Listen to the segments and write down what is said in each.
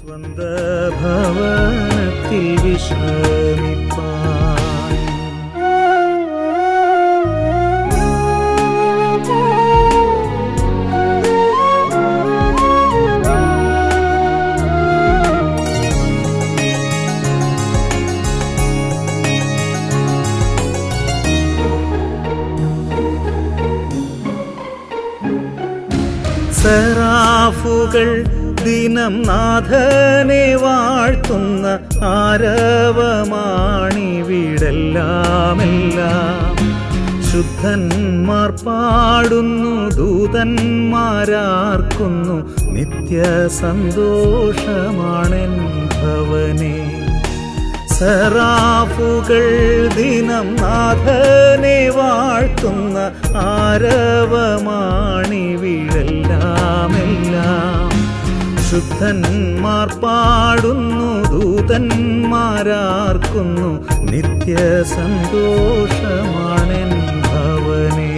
സ്വന്ത ഭവനത്തിൽ വിശ്രമിപ്പാൻ. സെറാഫുകൾ ദിനം നാഥനെ വാഴ്ത്തുന്ന ആരവമാണിവിടെല്ലാമെല്ലാം. ശുദ്ധന്മാർ പാടുന്നു, ദൂതന്മാരാർക്കുന്നു, നിത്യ സന്തോഷമാണെൻ ഭവനേ. സെറാഫുകൾ ദിനം നാഥനെ വാഴ്ത്തുന്ന ആരവമാണിവിടെല്ലാമെല്ലാം. ശുദ്ധന്മാർ പാടുന്നു, ദൂതന്മാരാർക്കുന്നു, നിത്യ സന്തോഷമാണെൻ ഭവനേ.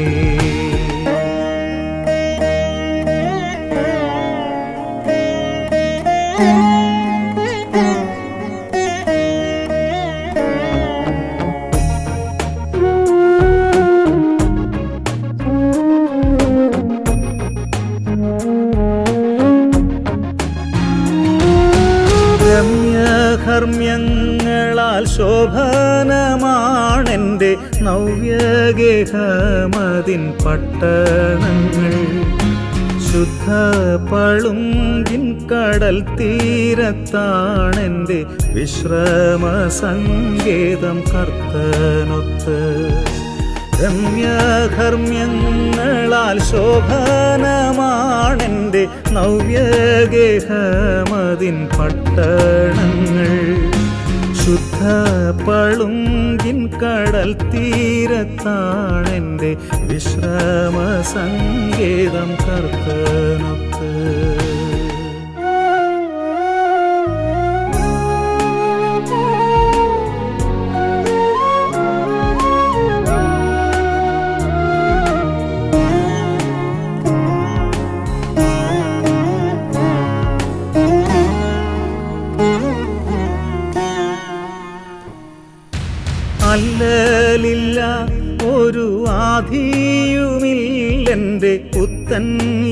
രമ്യകർമ്മ്യങ്ങളാൽ ശോഭനമാണെൻ്റെ നവ്യഗേഹമതിൻ പട്ടണങ്ങൾ. ശുദ്ധ പളുങ്കിൻ കടൽ തീരത്താണെൻ്റെ വിശ്രമസങ്കേതം കർത്തനൊത്ത്. രമ്യകർമ്മ്യങ്ങളാൽ ശോഭനമാണെൻ്റെ നവ്യഗേഹമതിൻ പട്ടണങ്ങൾ. ശുദ്ധ പളുങ്കിൻ കടൽ തീരത്താണെൻ്റെ വിശ്രമസങ്കേതം കർത്തനൊത്ത്. അല്ലലില്ല ഒരു ആധിയുമില്ലെൻ്റെ പുത്തൻ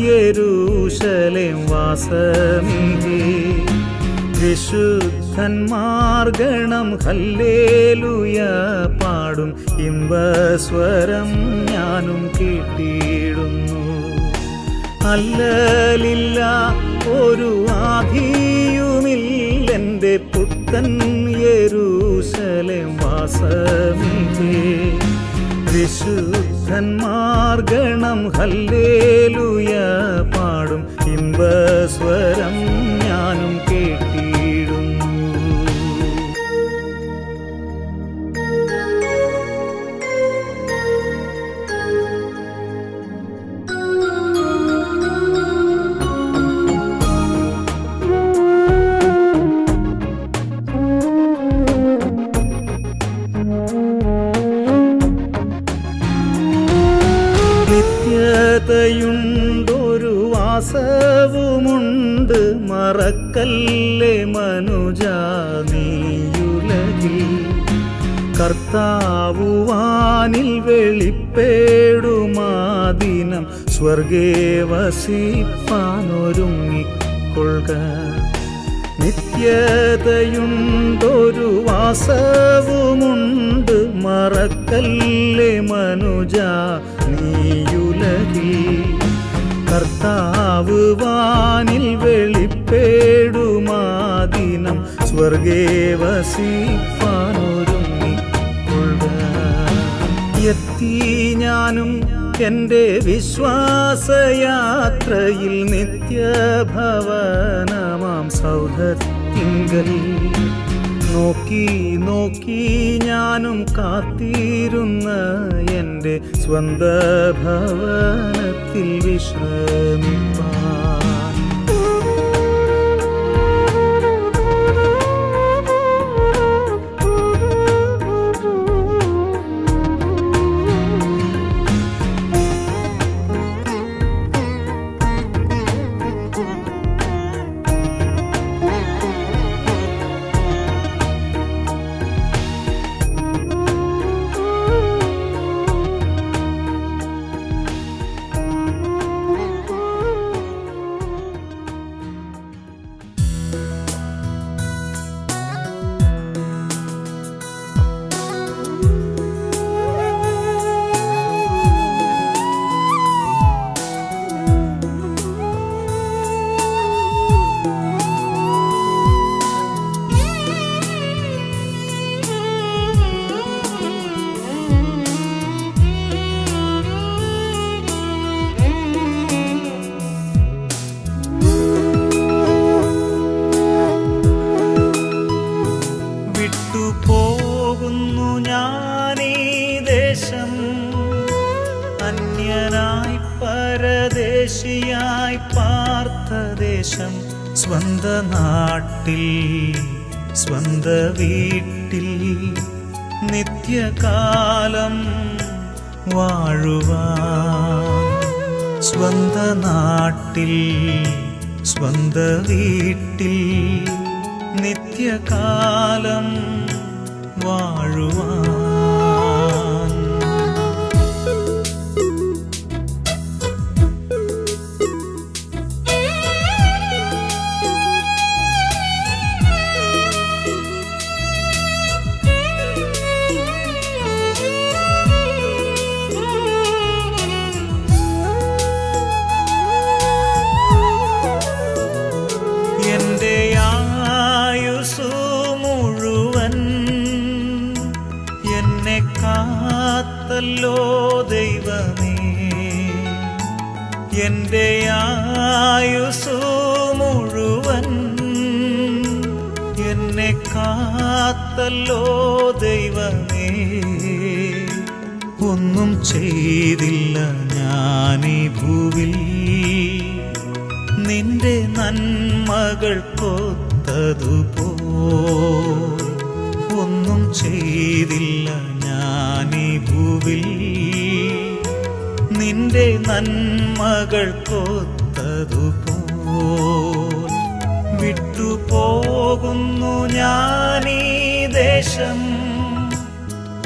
യെരൂശലേം വാസമിഹേ. വിശുദ്ധന്മാർ ഗണം ഹല്ലേലൂയ പാടും, ഇമ്പസ്വരം ഞാനും കേട്ടിടുന്നു. അല്ലലില്ല ഒരു ആധിയുമില്ലെൻ്റെ പുത്തൻ യെരൂശലേം വാസമിഹേ. വിശുദ്ധന്മാർ ഗണം ഹല്ലേലൂയ പാടും, ഇമ്പസ്വരം ഞാനും കേട്ടിടുന്നു. നിത്യതയുണ്ടൊരു വാസവുമുണ്ട്, മറക്കല്ലേ മനുജാ നീയുലകിൽ. കർത്താവു വാനിൽ വെളിപ്പെടുമാദിനം, സ്വർഗേ വസിപ്പാനൊരുങ്ങിക്കൊള്ളുക. നിത്യതയുണ്ടൊരു വാസവുമുണ്ട്, മറക്കല്ലേ മനുജാ നീയുലകിൽ. കർത്താവ് വാനിൽ വെളിപ്പെടുമാദിനം, സ്വർഗേ വസിപ്പാനൊരുങ്ങിക്കൊള്ളുക. എത്തി ഞാനും എൻ്റെ വിശ്വാസയാത്രയിൽ നിത്യഭവനമാം സൗധത്തിങ്കൽ. നോക്കി നോക്കി ഞാനും കാത്തിരുന്ന എൻ്റെ സ്വന്ത ഭവനത്തിൽ വിശ്രമിപ്പാൻ. സ്വന്ത നാട്ടിൽ സ്വന്ത വീട്ടിൽ നിത്യകാലം വാഴുവാൻ. സ്വന്ത നാട്ടിൽ സ്വന്ത വീട്ടിൽ നിത്യകാലം വാഴുവാൻ. എന്റെ ആയുസ്സു മുഴുവൻ എന്നെ കാത്തല്ലോ ദൈവമേ. എന്റെ ആയുസ്സു മുഴുവൻ എന്നെ കാത്തല്ലോ ദൈവമേ. ഒന്നും ചെയ്തില്ല ഞാനീ ഭൂവിൽ നിന്റെ നന്മകൾക്കൊത്തതുപോൽ. ഒന്നും ചെയ്തില്ല ഞാനീ ഭൂവിൽ നിന്റെ നന്മകൾക്കൊത്തതുപോൽ. വിട്ടുപോകുന്നു ഞാനീ ദേശം,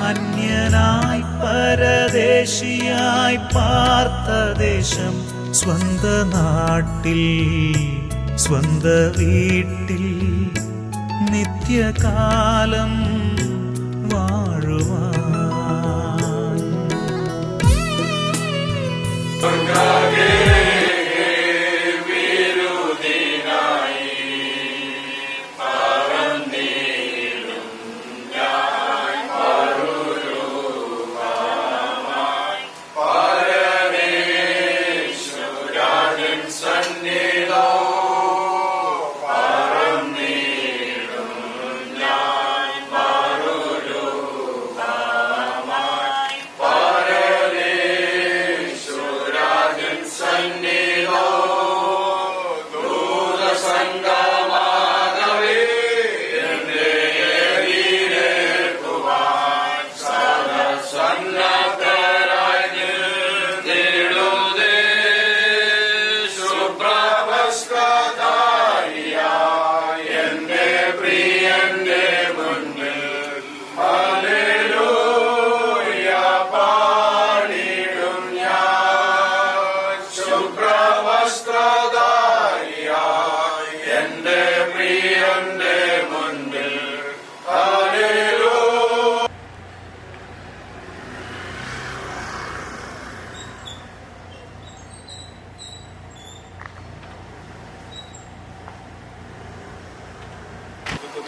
അന്യനായി പരദേശിയായി പാർത്ത ദേശം. സ്വന്ത നാട്ടിൽ സ്വന്ത വീട്ടിൽ നിത്യകാലം വാഴുവാൻ.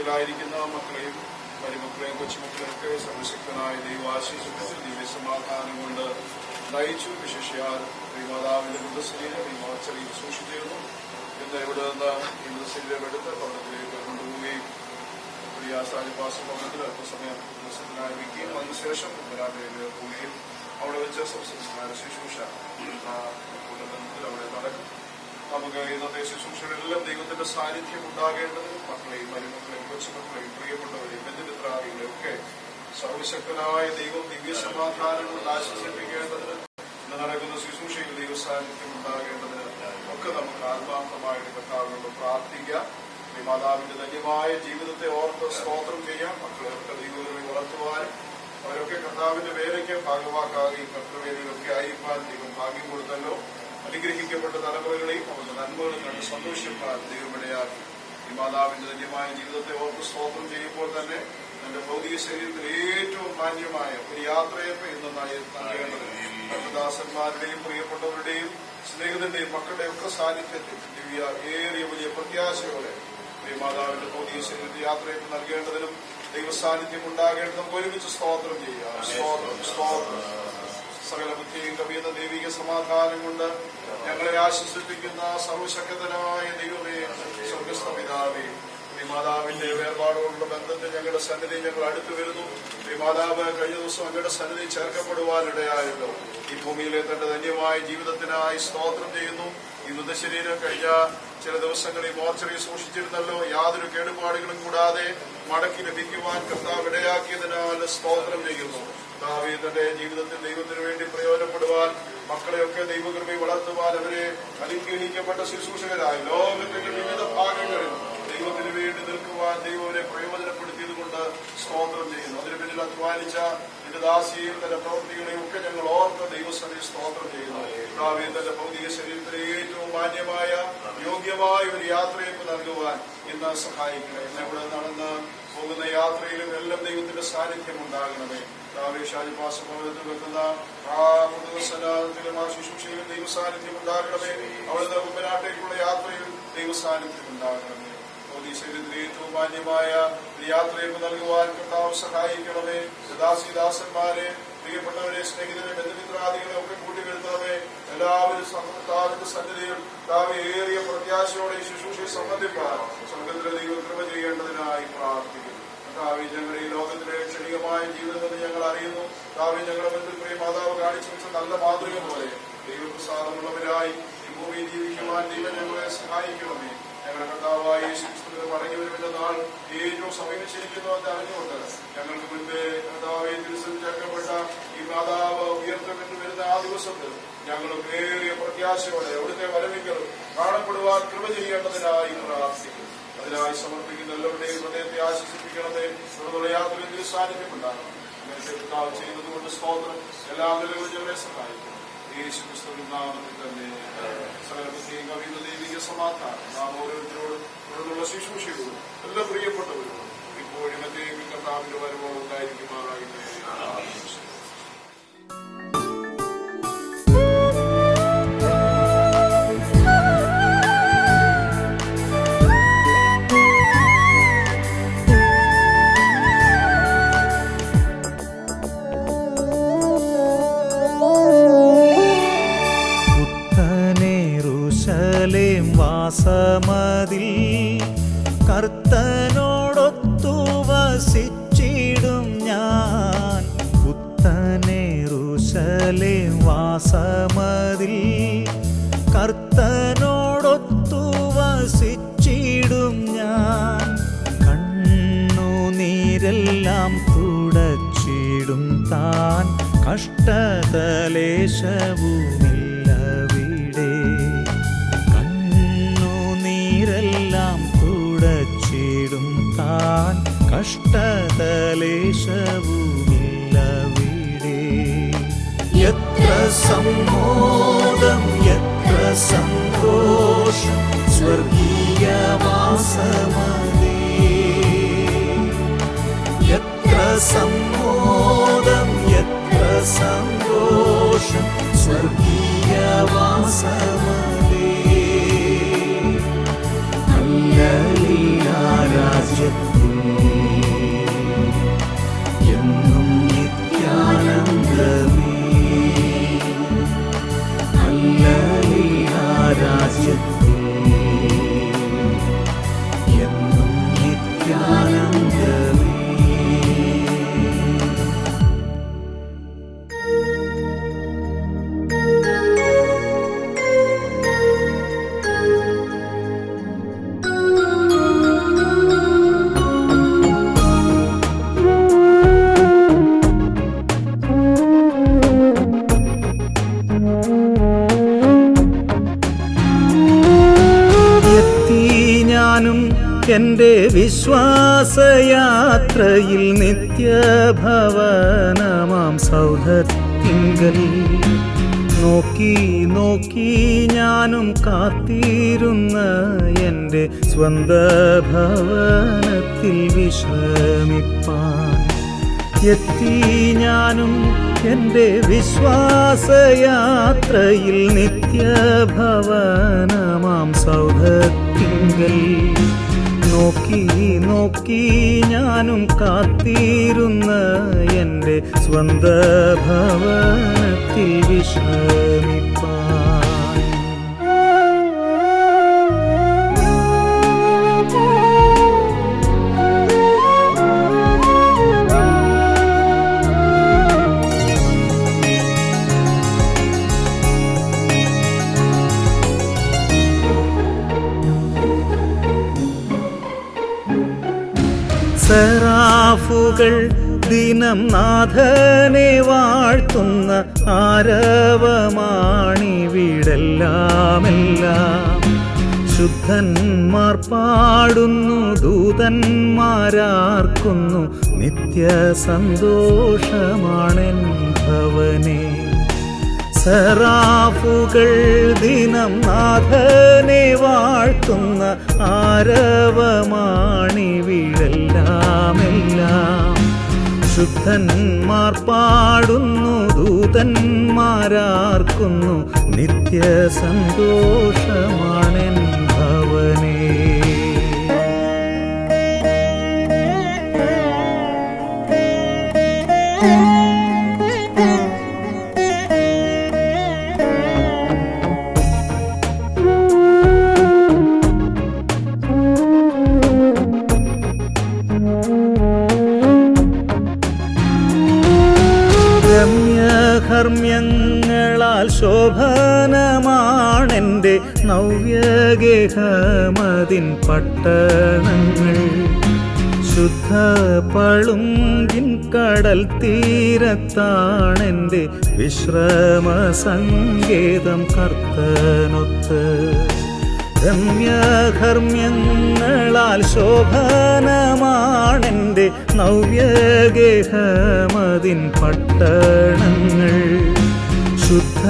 ായിരിക്കുന്ന മക്കളെയും മരുമക്കളെയും കൊച്ചുമക്കളെയൊക്കെ സർവശക്തനായ ദൈവാശീർവദിച്ച് ദിവ്യസമാധാനം കൊണ്ട് നയിച്ചു. വിശേഷിയാൽ ശ്രീമാതാവിന്റെ മൃതശരീരം ഈ മാച്ചറിയിൽ സൂക്ഷിച്ചിരുന്നു. ഇന്ന് ഇവിടെ നിന്ന് ഈ മൃതശരീരം എടുത്ത് ഭവനത്തിലേക്ക് കൊണ്ടുപോവുകയും പ്രിയാസാലിപാസ ഭവനത്തിൽ അല്പസമയം ദിവസത്തിനായി വയ്ക്കുകയും അതിനുശേഷം വരാമയില് പോവുകയും അവിടെ വെച്ച് സംസ്കാര ശുശ്രൂഷ അവിടെ നടക്കും. നമുക്ക് ഇന്നത്തെ ശുശ്രൂഷകളെല്ലാം ദൈവത്തിന്റെ സാന്നിധ്യം ഉണ്ടാകേണ്ടതിന് മക്കളെയും മരുമക്കളെയും കൊച്ചുമക്കളെയും പ്രിയപ്പെട്ടവരെയും ബന്ധുമിത്രാദികളെയും ഒക്കെ സർവശക്തനായ ദൈവം ദിവ്യസമാധാനം കൊണ്ട് ആശ്വസിപ്പിക്കേണ്ടതിന് ഇന്ന് നടക്കുന്ന ശുശ്രൂഷയിൽ ദൈവ സാന്നിധ്യം ഉണ്ടാകേണ്ടതിന് ഒക്കെ നമുക്ക് ആത്മാർത്ഥമായിട്ട് കർത്താവിനോട് പ്രാർത്ഥിക്കാം. ഈ മാതാവിന്റെ ധന്യമായ ജീവിതത്തെ ഓർത്ത് സ്തോത്രം ചെയ്യാം. മക്കളെയൊക്കെ ദൈവങ്ങളെ വളർത്തുവാനും അവരൊക്കെ കർത്താവിന്റെ വേലയ്ക്ക് ഭാഗമാക്കുകയും കർത്തവേദികളൊക്കെ ആയിരിക്കാൻ ദൈവം ഭാഗ്യം കൊടുത്തല്ലോ. അനുഗ്രഹിക്കപ്പെട്ട തലമുറകളെയും അവരുടെ നന്മകളും കണ്ട് സന്തോഷിക്കാൻ ദൈവമിടയാക്കി. ഈ മാതാവിന്റെ ധന്യമായ ജീവിതത്തെ ഓർത്ത് സ്തോത്രം ചെയ്യുമ്പോൾ തന്നെ എന്റെ ഭൗതിക ശരീരത്തിൽ ഏറ്റവും മാന്യമായ ഒരു യാത്രയപ്പ് ഇന്ന് നൽകേണ്ടത് ഭക്തദാസന്മാരുടെയും പ്രിയപ്പെട്ടവരുടെയും സ്നേഹിതന്റെയും മക്കളുടെയും ഒക്കെ സാന്നിധ്യത്തിൽ ദിവ്യ ഏറിയ വലിയ പ്രത്യാശയോടെ ഈ മാതാവിന്റെ ഭൗതിക ശരീരത്തിൽ യാത്രയപ്പ് നൽകേണ്ടതിനും ദൈവ സാന്നിധ്യം ഉണ്ടാകേണ്ടതും ഒരുമിച്ച് സ്തോത്രം ചെയ്യുക. സ്തോത്രം സ്തോത്രം. സകല ബുദ്ധിയും കവിയുന്ന ദൈവിക സമാധാനം കൊണ്ട് ഞങ്ങളെ ആശ്വസിപ്പിക്കുന്ന സർവശക്തനായ ദൈവമേ, സ്വർഗസ്ഥ പിതാവേ, മാതാവിന്റെ വേർപാടുകൊണ്ടുള്ള ബന്ധത്തിൽ ഞങ്ങളുടെ സന്നിധി ഞങ്ങൾ അടുത്തു വരുന്നു. മാതാവ് കഴിഞ്ഞ ദിവസം അങ്ങയുടെ സന്നിധി ചേർക്കപ്പെടുവാനിടയായല്ലോ. ഈ ഭൂമിയിലെ തന്റെ ധന്യമായ ജീവിതത്തിനായി സ്തോത്രം ചെയ്യുന്നു. ഈ മൃതശരീരം കഴിഞ്ഞ ചില ദിവസങ്ങളിൽ മോർച്ചറി സൂക്ഷിച്ചിരുന്നല്ലോ. യാതൊരു കേടുപാടുകളും കൂടാതെ മടക്കി ലഭിക്കുവാൻ കർത്താവ് ഇടയാക്കിയതിനാൽ സ്തോത്രം ചെയ്യുന്നു. കർത്താവ് തന്റെ ജീവിതത്തിൽ ദൈവത്തിന് വേണ്ടി പ്രയോജനപ്പെടുവാൻ, മക്കളെയൊക്കെ ദൈവകൃപയിൽ വളർത്തുവാൻ, അവരെ അനുഗ്രഹിക്കപ്പെട്ട ശുശ്രൂഷകരായി ലോകത്തിന്റെ വിവിധ ഭാഗങ്ങളിൽ ദൈവത്തിന് വേണ്ടി നിൽക്കുവാൻ ദൈവം അവരെ പ്രയോജനപ്പെടുത്തിയത് കൊണ്ട് സ്തോത്രം ചെയ്യുന്നു. അതിന് പിന്നിൽ അധ്വാനിച്ച എന്റെ ദാസിയെയും തന്റെ പ്രവൃത്തികളെയും ഒക്കെ ഞങ്ങൾ ഓർത്ത് ദൈവസഭയിൽ സ്തോത്രം ചെയ്യുന്നു. കർത്താവേ, തന്റെ ഭൗതിക ശരീരത്തിലെ ഏറ്റവും മാന്യമായ യോഗ്യമായ ഒരു യാത്രയ്ക്ക് നൽകുവാൻ ഇന്ന് സഹായിക്കണേ. ഇന്ന് ഇവിടെ നടന്ന് പോകുന്ന യാത്രയിലും എല്ലാം ദൈവത്തിന്റെ സാന്നിധ്യം ഉണ്ടാകണമേ. ഷാജിപാസഭവനത്തിൽ വെക്കുന്ന ആ പുതുവത്സരത്തിലും ആ ശുശ്രൂഷയിലും ദൈവ സാന്നിധ്യം ഉണ്ടാകണമേ. അവിടുന്ന് കുമ്പനാട്ടേക്കുള്ള യാത്രയിൽ ദൈവ സാന്നിധ്യം ഉണ്ടാകണമേ. ശരീരത്തിൽ ഏറ്റവും മാന്യമായ യാത്രയ്ക്ക് നൽകുവാൻ കർത്താവ് സഹായിക്കണമേ. ദാസിദാസന്മാരെ, പ്രിയപ്പെട്ടവരെ, സ്നേഹിതരെ, ബന്ധുമിത്രാദികളെ ഒക്കെ കൂട്ടിവരുത്തണമേ. എല്ലാവരും കർത്താവിന്റെ സന്നിധിയിൽ ഏറിയ പ്രത്യാശയോടെ ഈ ശുശ്രൂഷയെ സംബന്ധിപ്പാൻ സ്വർഗ്ഗത്തിലെ ദൈവം കൃപ ചെയ്യേണ്ടതിനായി പ്രാർത്ഥിക്കുന്നു. കർത്താവേ, ഞങ്ങളുടെ ഈ ലോകത്തിലെ ക്ഷണികമായ ജീവിതമെന്ന് ഞങ്ങൾ അറിയുന്നു. കർത്താവേ, ഞങ്ങളുടെ മുൻപിൽ പ്രിയ മാതാവ് കാണിച്ചു വെച്ച നല്ല മാതൃക പോലെ ദൈവപ്രസാദമുള്ളവരായി ഈ ഭൂമിയിൽ ജീവിക്കുവാൻ ദൈവം ഞങ്ങളെ സഹായിക്കണമേ. ഞങ്ങളുടെ കർത്താവായ യേശുക്രിസ്തുവിനെ മടങ്ങി വരുന്ന നാൾ ഏറ്റവും സമീപിച്ചിരിക്കുന്നു എന്ന് അറിഞ്ഞുകൊണ്ട് ഞങ്ങൾക്ക് മുൻപേ കർത്താവെ തിരുസഭ ചേർക്കപ്പെട്ട ഈ മാതാവ് ഉയർത്തപ്പെട്ട് വരുന്ന ആ ദിവസത്തിൽ ഞങ്ങളും ഏറിയ പ്രത്യാശയോടെ അവിടുത്തെ വരവിക്കൽ കാണപ്പെടുവാൻ കൃപ ചെയ്യേണ്ടതിനായി പ്രാർത്ഥിക്കുന്നു. അതിനായി സമർപ്പിക്കുന്ന എല്ലാവരുടെയും ഹൃദയത്തെ ആശ്വസിപ്പിക്കണമേ. തുടർന്നുള്ള യാതൊരു സാന്നിധ്യമുണ്ടാകണം. അങ്ങനത്തെ കർത്താവ് ചെയ്യുന്നതുകൊണ്ട് സ്തോത്രം. എല്ലാ നിലവിലും ഞങ്ങളെ സഹായിക്കും. യേശുക്രിസ്തുവിൻ നാമത്തിൽ തന്നെ സകലബുദ്ധിയും കവിത ദൈവിക സമാധാനം നാം ഓരോരുത്തരോടും തുടർന്നുള്ള ശുശ്രൂഷയോടും എല്ലാ പ്രിയപ്പെട്ടവരോടും ഇപ്പോഴും എന്നേക്കും കർത്താവിന്റെ വരവോട് ഉണ്ടായിരിക്കുമാറാകട്ടെ. വാസമതിൽ കർത്തനോടൊത്തു വസിച്ചിടും ഞാൻ. പുത്തനെറുശലേം വാസമതിൽ കർത്തനോടൊത്തു വസിച്ചിടും ഞാൻ. കണ്ണുനീരെല്ലാം തുടച്ചിടും താൻ. കഷ്ടതലേശവുമില്ലവിടെ. െല്ലാം തുടച്ചിടും താൻ. കഷ്ടതലേശവുമില്ലവിടെ. എത്ര സമ്മോദം, എത്ര സന്തോഷം സ്വർഗീയവാസമതേ. എത്ര സമ്മോദം, എത്ര സന്തോഷം സ്വർഗീയവാസമതേ. രാജ്യത്തിൽ എന്നും നിത്യാനന്ദമേ. ഹല്ലേലൂയ രാജ്യത്തിൽ എന്നും നിത്യാനന്ദമേ. എന്റെ വിശ്വാസയാത്രയിൽ നിത്യഭവനമാം സൗധത്തിങ്കൽ നോക്കി നോക്കി ഞാനും കാത്തിരുന്ന എന്റെ സ്വന്ത ഭവനത്തിൽ വിശ്രമിപ്പാൻ എത്തി ഞാനും. എന്റെ വിശ്വാസയാത്രയിൽ നിത്യഭവനമാം സൗധത്തിങ്കൽ നോക്കി നോക്കി ഞാനും കാത്തിരുന്ന എന്റെ സ്വന്ത ഭവനത്തിൽ വിശ്രമിപ്പാൻ. സെറാഫുകൾ ദിനം നാഥനെ വാഴ്ത്തുന്ന ആരവമാണിവിടെല്ലാമെല്ലാം. ശുദ്ധന്മാർ പാടുന്നു, ദൂതന്മാരാർക്കുന്നു, നിത്യ സന്തോഷമാണെൻ ഭവനേ. സെറാഫുകൾ ദിനം നാഥനെ വാഴ്ത്തുന്ന ആരവമാണിവിടെല്ലാമെല്ലാം. ശുദ്ധന്മാർ പാടുന്നു, ദൂതന്മാരാർക്കുന്നു, നിത്യ സന്തോഷമാണെൻ ഭവനേ. രമ്യകർമ്മ്യങ്ങളാൽ ശോഭനമാണെൻ്റെ നവ്യഗേഹമതിൻ പട്ടണങ്ങൾ. ശുദ്ധ പളുങ്കിൻ കടൽ തീരത്താണെൻ്റെ വിശ്രമ സങ്കേതം കർത്തനൊത്ത്. രമ്യകർമ്മ്യങ്ങളാൽ ശോഭനമാണെൻ്റെ നവ്യഗേഹമതിൻ പട്ടണങ്ങൾ. ശുദ്ധ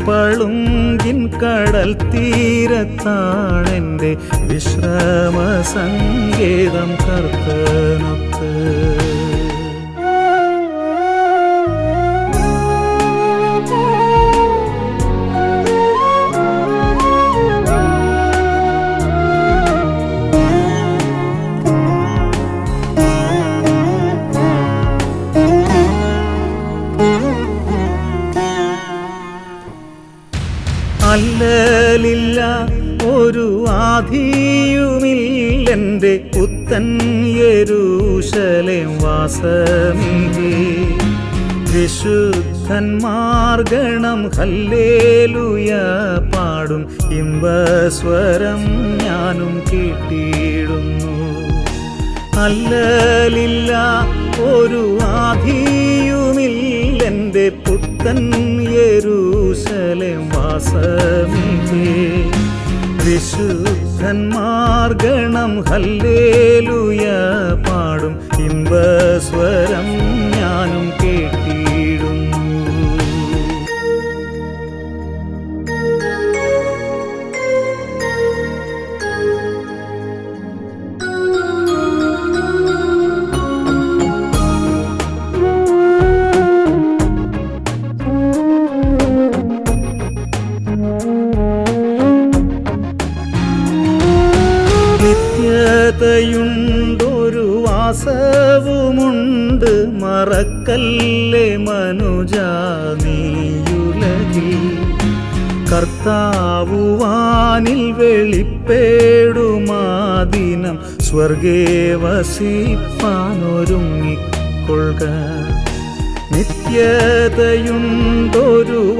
പളുങ്കിൻ കടൽ തീരത്താണെൻ്റെ വിശ്രമ സങ്കേതം കർത്തനൊത്ത്. അല്ലലില്ല ഒരു ആധിയുമില്ലെൻ്റെ പുത്തൻ യെരൂശലേം വാസമിഹേ. വിശുദ്ധന്മാർ ഗണം ഹല്ലേലൂയ പാടും, ഇമ്പസ്വരം ഞാനും കേട്ടിടുന്നു. അല്ലലില്ല ഒരു ആധിയുമില്ലെൻ്റെ പുത്തൻ യെരൂശലേം വാസമിഹേ. വിശുദ്ധന്മാർ ഗണം ഹല്ലേലൂയ പാടും, ഇമ്പസ്വരം ഞാനും കേട്ടിടുന്നു. നിത്യതയുണ്ടൊരു വാസവുമുണ്ട്, മറക്കല്ലേ മനുജാ നീയുലകിൽ. കർത്താവു വാനിൽ വെളിപ്പെടുമാദിനം, സ്വർഗേ വസിപ്പാനൊരുങ്ങിക്കൊള്ളുക. നിത്യതയുണ്ടൊരു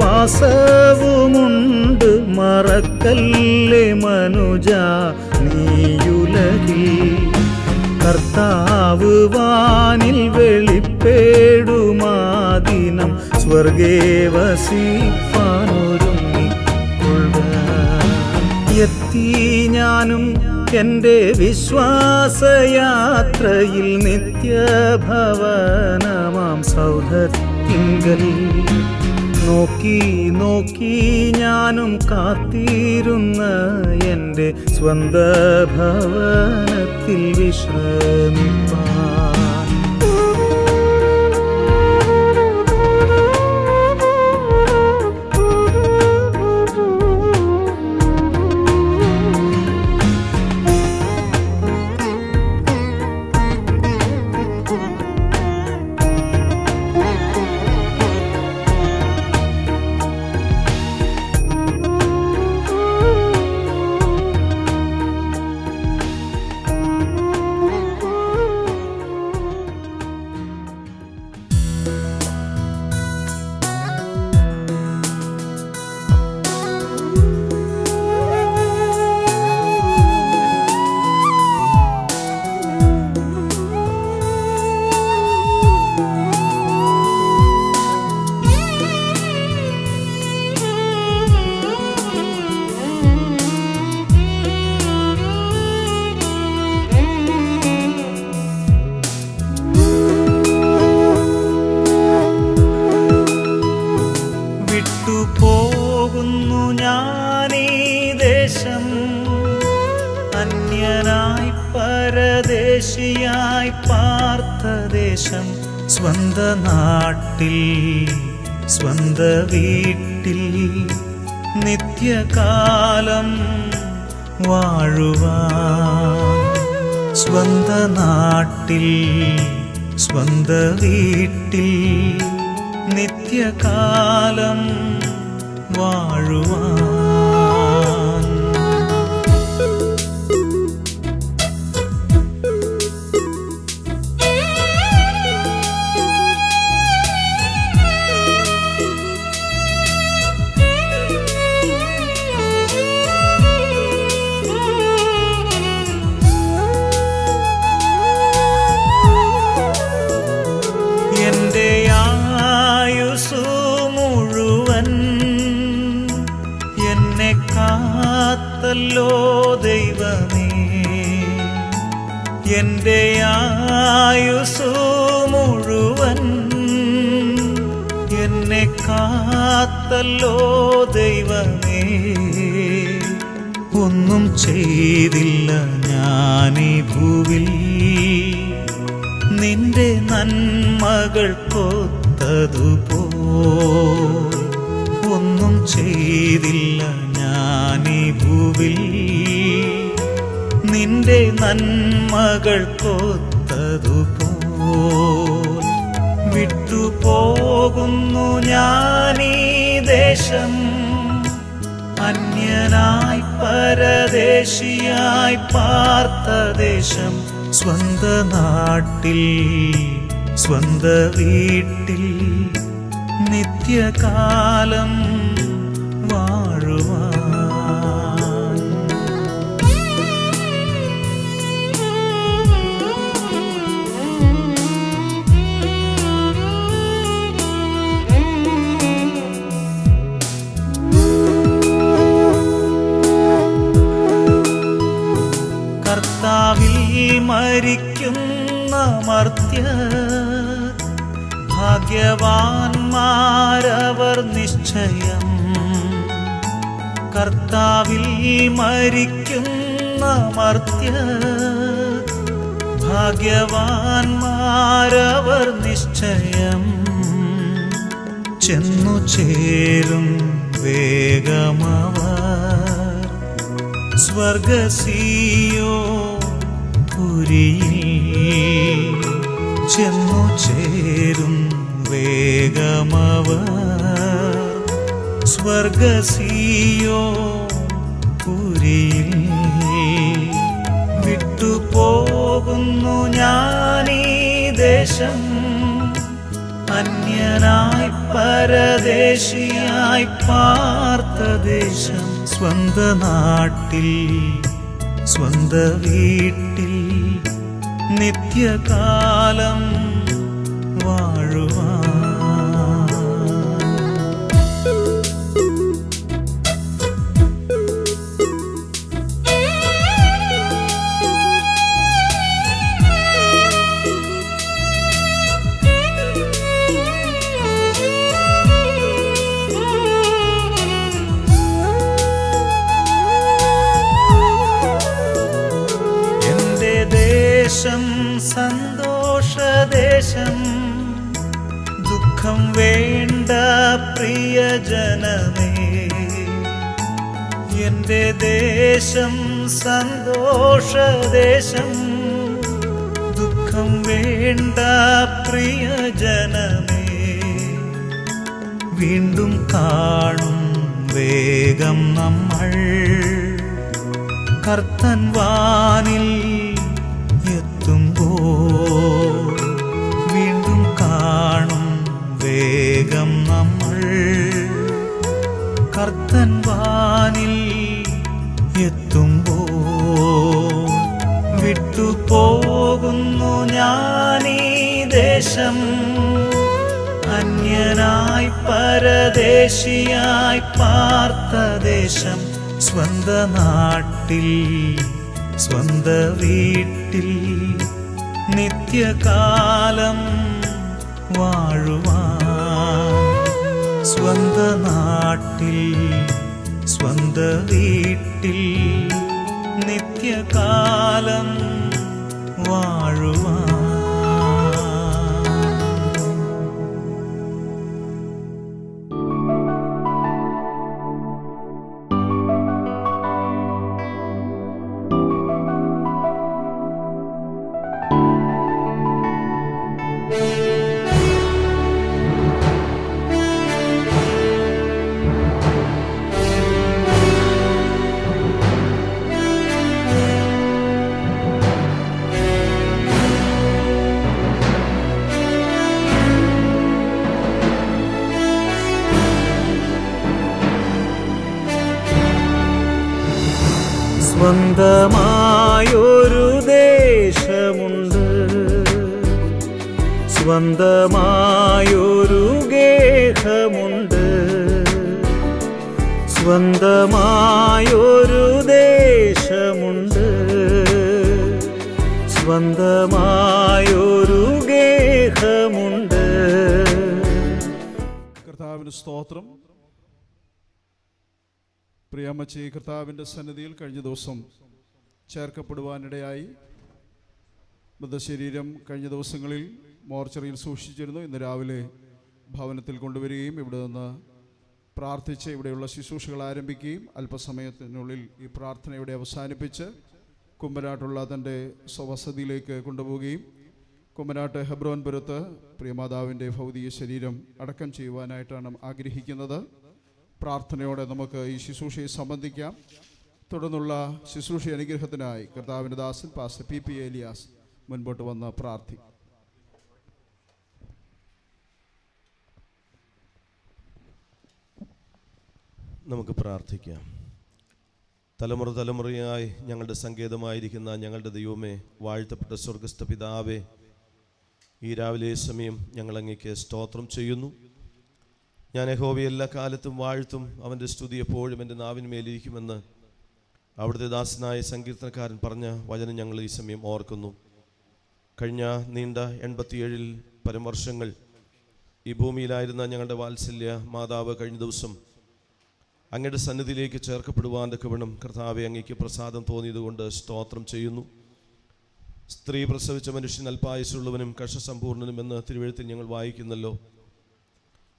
വാസവുമുണ്ട്, മറക്കല്ലേ മനുജാ നീയുലകിൽ. കർത്താവ് വാനിൽ വെളിപ്പെടുമാദിനം, സ്വർഗേ വസിപ്പാനൊരുങ്ങിക്കൊള്ളുക. എത്തി ഞാനും എൻ്റെ വിശ്വാസയാത്രയിൽ, നിത്യഭവനമാം സൗധത്തിങ്കൽ. നോക്കി നോക്കി ഞാനും കാത്തിരുന്ന എൻ്റെ സ്വന്ത ഭവനത്തിൽ വിശ്രമിപ്പാൻ. അന്യനായി പരദേശിയായി പാർത്ത ദേശം സ്വന്ത നാട്ടിൽ സ്വന്ത വീട്ടിൽ നിത്യകാലം വാഴുവാൻ സ്വന്ത നാട്ടിൽ സ്വന്ത വീട്ടിൽ നിത്യകാലം വാഴുവാൻ. എന്റെ ആയുസ്സു മുഴുവൻ എന്നെ കാത്തല്ലോ ദൈവമേ. എന്റെ ആയുസ്സു മുഴുവൻ എന്നെ കാത്തല്ലോ ദൈവമേ. ഒന്നും ചെയ്തില്ല ഞാനീ ഭൂവിൽ നിന്റെ നന്മകൾ കൊത്തതുപോൽ. ഒന്നും ചെയ്തില്ല ഞാനീ ഭൂവിൽ നിന്റെ നന്മകൾ കൊത്തതുപോൽ. വിട്ടുപോകുന്നു ഞാനീ ദേശം അന്യനായി പരദേശിയായി പാർത്ത ദേശം സ്വന്ത നാട്ടിൽ സ്വന്ത വീട്ടിൽ നിത്യകാലം വാഴുവാൻ. കർത്താവിൽ മരിക്കുന്ന മർത്യർ ഭാഗ്യവാന്മാരവർ നിശ്ചയം. കർത്താവിൽ മരിക്കുന്ന മർത്യർ ഭാഗ്യവാന്മാരവർ നിശ്ചയം. ചെന്നു ചേരും വേഗമവർ സ്വർഗസീയോപുരിയിൽ. ചെന്നു ചേരും വേഗമവർ സ്വർഗസീയോപുരിയിൽ. വിട്ടുപോകുന്നു ഞാനീ ദേശം അന്യനായി പരദേശിയായി പാർത്ത ദേശം സ്വന്ത നാട്ടിൽ സ്വന്ത വീട്ടിൽ നിത്യകാലം വാഴുവാൻ. ദേശം സന്തോഷദേശം ദുഃഖം വേണ്ട പ്രിയജനമേ. എന്റെ ദേശം സന്തോഷദേശം ദുഃഖം വേണ്ട പ്രിയജനമേ. വീണ്ടും കാണും വേഗം നമ്മൾ കർത്തൻ വാനിൽ എത്തുമ്പോൾ. വീണ്ടും കാണും വേഗം നമ്മൾ കർത്തൻ വാനിൽ എത്തുമ്പോൾ. വിട്ടുപോകുന്നു ഞാനീ ദേശം അന്യനായി പരദേശിയായി പാർത്ത ദേശം സ്വന്ത നാട്ടിൽ സ്വന്ത വീട്ടിൽ നിത്യകാലം വാഴുവാൻ. സ്വന്ത നാട്ടിൽ സ്വന്ത വീട്ടിൽ നിത്യകാലം വാഴുവാൻ. സ്വന്തമായൊരു ദേശമുണ്ട്, സ്വന്തമായൊരു ഗേഹമുണ്ട്, സ്വന്തമായൊരു ദേശമുണ്ട്, സ്വന്തമായൊരു ഗേഹമുണ്ട്. കർത്താവിന് സ്തോത്രം. പ്രിയമ്മച്ചി കർത്താവിൻ്റെ സന്നിധിയിൽ കഴിഞ്ഞ ദിവസം ചേർക്കപ്പെടുവാനിടയായി. മൃതശരീരം കഴിഞ്ഞ ദിവസങ്ങളിൽ മോർച്ചറിയിൽ സൂക്ഷിച്ചിരുന്നു. ഇന്ന് രാവിലെ ഭവനത്തിൽ കൊണ്ടുവരികയും ഇവിടെ നിന്ന് പ്രാർത്ഥിച്ച് ഇവിടെയുള്ള ശുശ്രൂഷകൾ ആരംഭിക്കുകയും അല്പസമയത്തിനുള്ളിൽ ഈ പ്രാർത്ഥന ഇവിടെ അവസാനിപ്പിച്ച് കുമ്പനാട്ടുള്ള തൻ്റെ സ്വവസതിയിലേക്ക് കൊണ്ടുപോവുകയും കുമ്പനാട്ട് ഹെബ്രോൻപുരത്ത് പ്രിയമാതാവിൻ്റെ ഭൗതിക ശരീരം അടക്കം ചെയ്യുവാനായിട്ടാണ് ആഗ്രഹിക്കുന്നത്. പ്രാർത്ഥനയോടെ നമുക്ക് ഈ ശുശ്രൂഷയെ സംബന്ധിക്കാം. തുടർന്നുള്ള ശുശ്രൂഷ അനുഗ്രഹത്തിനായി കർത്താവിൻ്റെ ദാസൻ പാസ്റ്റർ പി ഏലിയാസ് മുൻപോട്ട് വന്ന് പ്രാർത്ഥിക്കും. നമുക്ക് പ്രാർത്ഥിക്കാം. തലമുറ തലമുറയായി ഞങ്ങളുടെ സങ്കേതമായിരിക്കുന്ന ഞങ്ങളുടെ ദൈവമേ, വാഴ്ത്തപ്പെട്ട സ്വർഗസ്ഥ പിതാവേ, ഈ രാവിലെ സമയം ഞങ്ങൾ അങ്ങേക്ക് സ്തോത്രം ചെയ്യുന്നു. ഞാൻ യഹോവയെ എല്ലാ കാലത്തും വാഴ്ത്തും, അവൻ്റെ സ്തുതി എപ്പോഴും എൻ്റെ നാവിന്മേലിരിക്കുമെന്ന് അവിടുത്തെ ദാസനായ സങ്കീർത്തനക്കാരൻ പറഞ്ഞ വചനം ഞങ്ങൾ ഈ സമയം ഓർക്കുന്നു. കഴിഞ്ഞ നീണ്ട 87 പരം വർഷങ്ങൾ ഈ ഭൂമിയിലായിരുന്ന ഞങ്ങളുടെ വാത്സല്യ മാതാവ് കഴിഞ്ഞ ദിവസം അങ്ങയുടെ സന്നിധിയിലേക്ക് ചേർക്കപ്പെടുവാൻ തക്കവണ്ണം കർത്താവെ അങ്ങേക്ക് പ്രസാദം തോന്നിയതുകൊണ്ട് സ്തോത്രം ചെയ്യുന്നു. സ്ത്രീ പ്രസവിച്ച മനുഷ്യൻ അല്പായുസുള്ളവനും കർഷസമ്പൂർണനും എന്ന് തിരുവെഴുത്തിൽ ഞങ്ങൾ വായിക്കുന്നല്ലോ.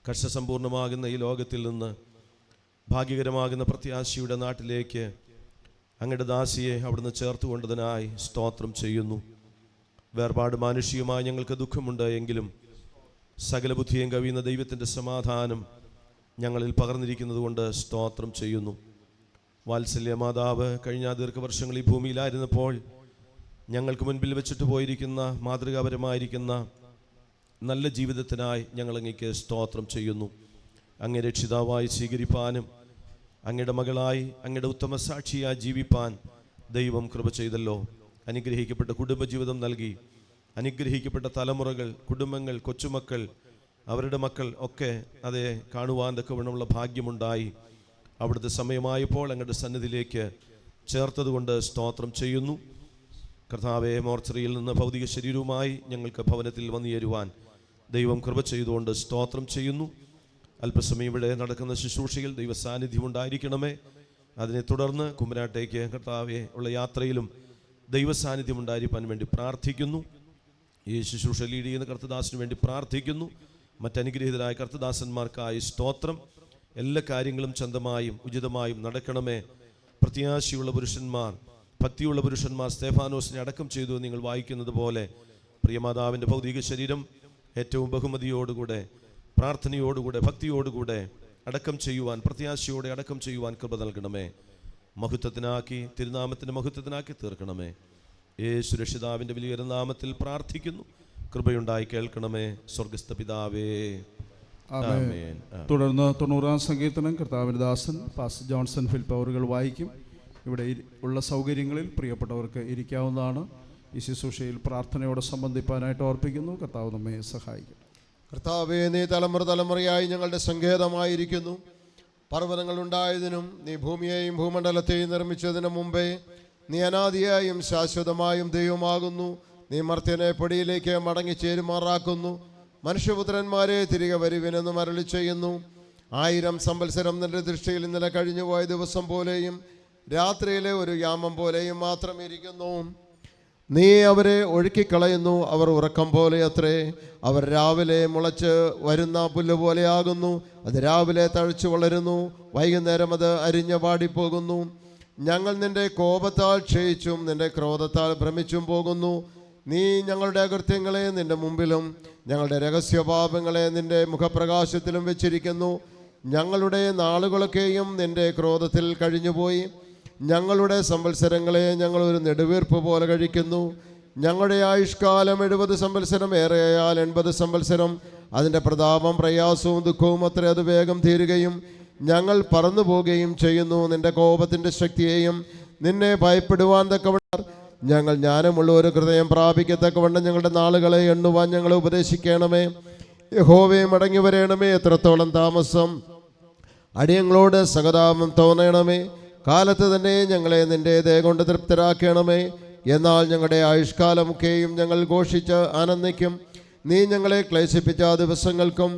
കർഷസമ്പൂർണമാകുന്ന ഈ ലോകത്തിൽ നിന്ന് ഭാഗ്യകരമാകുന്ന പ്രത്യാശയുടെ നാട്ടിലേക്ക് അങ്ങയുടെ ദാസിയെ അവിടുന്ന് ചേർത്തുകൊണ്ടതിനായി സ്തോത്രം ചെയ്യുന്നു. വേർപാട് മാനുഷികമായി ഞങ്ങൾക്ക് ദുഃഖമുണ്ട് എങ്കിലും സകല ബുദ്ധിയും കവിയുന്ന ദൈവത്തിൻ്റെ സമാധാനം ഞങ്ങളിൽ പകർന്നിരിക്കുന്നത് കൊണ്ട് സ്തോത്രം ചെയ്യുന്നു. വാത്സല്യ മാതാവ് കഴിഞ്ഞ ദീർഘവർഷങ്ങൾ ഈ ഭൂമിയിലായിരുന്നപ്പോൾ ഞങ്ങൾക്ക് മുൻപിൽ വെച്ചിട്ട് പോയിരിക്കുന്ന മാതൃകാപരമായിരിക്കുന്ന നല്ല ജീവിതത്തിനായി ഞങ്ങൾ അങ്ങേക്ക് സ്തോത്രം ചെയ്യുന്നു. അങ്ങേ രക്ഷിതാവായി സ്വീകരിപ്പാനും അങ്ങയുടെ മകളായി അങ്ങയുടെ ഉത്തമ സാക്ഷിയായി ജീവിപ്പാൻ ദൈവം കൃപ ചെയ്തല്ലോ. അനുഗ്രഹിക്കപ്പെട്ട കുടുംബജീവിതം നൽകി, അനുഗ്രഹിക്കപ്പെട്ട തലമുറകൾ, കുടുംബങ്ങൾ, കൊച്ചുമക്കൾ, അവരുടെ മക്കൾ ഒക്കെ അതേ കാണുവാൻ തക്കവണ്ണമുള്ള ഭാഗ്യമുണ്ടായി. അവിടുത്തെ സമയമായപ്പോൾ അങ്ങയുടെ സന്നിധിയിലേക്ക് ചേർത്തതുകൊണ്ട് സ്തോത്രം ചെയ്യുന്നു. കർത്താവെ, മോർച്ചറിയിൽ നിന്ന് ഭൗതിക ശരീരവുമായി ഞങ്ങൾക്ക് ഭവനത്തിൽ വന്നു ചേരുവാൻ ദൈവം കൃപ ചെയ്തുകൊണ്ട് സ്തോത്രം ചെയ്യുന്നു. അല്പസമയം ഇവിടെ നടക്കുന്ന ശുശ്രൂഷയിൽ ദൈവ സാന്നിധ്യം ഉണ്ടായിരിക്കണമേ. അതിനെ തുടർന്ന് കുമ്പനാട്ടേക്ക് കർത്താവെ ഉള്ള യാത്രയിലും ദൈവ സാന്നിധ്യം ഉണ്ടായിരിക്കാൻ വേണ്ടി പ്രാർത്ഥിക്കുന്നു. ഈ ശുശ്രൂഷ ലീഡ് ചെയ്യുന്ന കർത്തദാസിന് വേണ്ടി പ്രാർത്ഥിക്കുന്നു. മറ്റനുഗ്രഹീതരായ കർത്തദാസന്മാർക്കായി സ്തോത്രം. എല്ലാ കാര്യങ്ങളും ചന്തമായും ഉചിതമായും നടക്കണമേ. പ്രത്യാശയുള്ള പുരുഷന്മാർ, ഭക്തിയുള്ള പുരുഷന്മാർ സ്തേഫാനോസിനെ അടക്കം ചെയ്തു നിങ്ങൾ വായിക്കുന്നത് പോലെ പ്രിയമാതാവിൻ്റെ ഭൗതിക ശരീരം ഏറ്റവും ബഹുമതിയോടുകൂടെ, പ്രാർത്ഥനയോടുകൂടെ, ഭക്തിയോടുകൂടെ അടക്കം ചെയ്യുവാൻ, പ്രത്യാശയോടെ അടക്കം ചെയ്യുവാൻ കൃപ നൽകണമേ. മഹത്വത്തിനാക്കി, തിരുനാമത്തിൻ്റെ മഹത്വത്തിനാക്കി തീർക്കണമേ. യേശു രക്ഷിതാവിൻ്റെ വലിയ നാമത്തിൽ പ്രാർത്ഥിക്കുന്നു. കൃപയുണ്ടായി കേൾക്കണമേ സ്വർഗസ്ഥ പിതാവേ, ആമേൻ. തുടർന്ന് 90-ാം സങ്കീർത്തനം കർത്താവിൻ്റെ ദാസൻ പാസ്റ്റർ ജോൺസൺ ഫിലിപ്പ് അവറുകൾ വായിക്കും. ഇവിടെ ഉള്ള സൗകര്യങ്ങളിൽ പ്രിയപ്പെട്ടവർക്ക് ഇരിക്കാവുന്നതാണ്. ഈ ശുശ്രൂഷയിൽ പ്രാർത്ഥനയോടെ സംബന്ധിപ്പാനായിട്ട് ഓർപ്പിക്കുന്നു. കർത്താവ് നമ്മെ സഹായിക്കും. കർത്താവേ, നീ തലമുറ തലമുറയായി ഞങ്ങളുടെ സങ്കേതമായിരിക്കുന്നു. പർവ്വതങ്ങൾ ഉണ്ടായതിനും നീ ഭൂമിയെയും ഭൂമണ്ഡലത്തെയും നിർമ്മിച്ചതിന് മുമ്പേ നീ അനാദിയായും ശാശ്വതമായും ദൈവമാകുന്നു. നീ മർത്യനെ പൊടിയിലേക്ക് മടങ്ങിച്ചേരുമാറാക്കുന്നു. മനുഷ്യപുത്രന്മാരെ തിരികെ വരുവിനെന്ന് അരുളി ചെയ്യുന്നു. 1000 സംവത്സരം നിന്റെ ദൃഷ്ടിയിൽ ഇന്നലെ കഴിഞ്ഞുപോയ ദിവസം പോലെയും രാത്രിയിലെ ഒരു യാമം പോലെയും മാത്രം ഇരിക്കുന്നു. നീ അവരെ ഒഴുക്കിക്കളയുന്നു, അവർ ഉറക്കം പോലെ അത്രേ. അവർ രാവിലെ മുളച്ച് വരുന്ന പുല്ല് പോലെയാകുന്നു. അത് രാവിലെ തഴച്ചു വളരുന്നു, വൈകുന്നേരം അത് അരിഞ്ഞ് വാടിപ്പോകുന്നു. ഞങ്ങൾ നിന്റെ കോപത്താൽ ക്ഷയിച്ചും നിന്റെ ക്രോധത്താൽ ഭ്രമിച്ചും പോകുന്നു. നീ ഞങ്ങളുടെ അകൃത്യങ്ങളെ നിന്റെ മുമ്പിലും ഞങ്ങളുടെ രഹസ്യപാപങ്ങളെ നിന്റെ മുഖപ്രകാശത്തിലും വെച്ചിരിക്കുന്നു. ഞങ്ങളുടെ നാളുകളൊക്കെയും നിന്റെ ക്രോധത്തിൽ കഴിഞ്ഞുപോയി. ഞങ്ങളുടെ സംവത്സരങ്ങളെ ഞങ്ങൾ ഒരു നെടുവീർപ്പ് പോലെ കഴിക്കുന്നു. ഞങ്ങളുടെ ആയുഷ്കാലം 70 സംവത്സരം, ഏറെയാൽ 80 സംവത്സരം. അതിൻ്റെ പ്രതാപം പ്രയാസവും ദുഃഖവും അത്ര അത് വേഗം തീരുകയും ഞങ്ങൾ പറന്നു പോവുകയും ചെയ്യുന്നു. നിന്റെ കോപത്തിൻ്റെ ശക്തിയെയും നിന്നെ ഭയപ്പെടുവാൻ തക്കവണ്ണം ഞങ്ങൾ ജ്ഞാനമുള്ള ഒരു ഹൃദയം പ്രാപിക്കത്തക്കവണ്ണം ഞങ്ങളുടെ നാളുകളെ എണ്ണുവാൻ ഞങ്ങളെ ഉപദേശിക്കണമേ. യഹോവേ, മടങ്ങി വരേണമേ. എത്രത്തോളം താമസം അടിയങ്ങളോട് സഹതാപം തോന്നണമേ. കാലത്ത് തന്നെ ഞങ്ങളെ നിന്റെ ദയ കൊണ്ട് തൃപ്തരാക്കണമേ. എന്നാൽ ഞങ്ങളുടെ ആയുഷ്കാലമൊക്കെയും ഞങ്ങൾ ഘോഷിച്ച് ആനന്ദിക്കും. നീ ഞങ്ങളെ ക്ലേശിപ്പിച്ച ദിവസങ്ങൾക്കും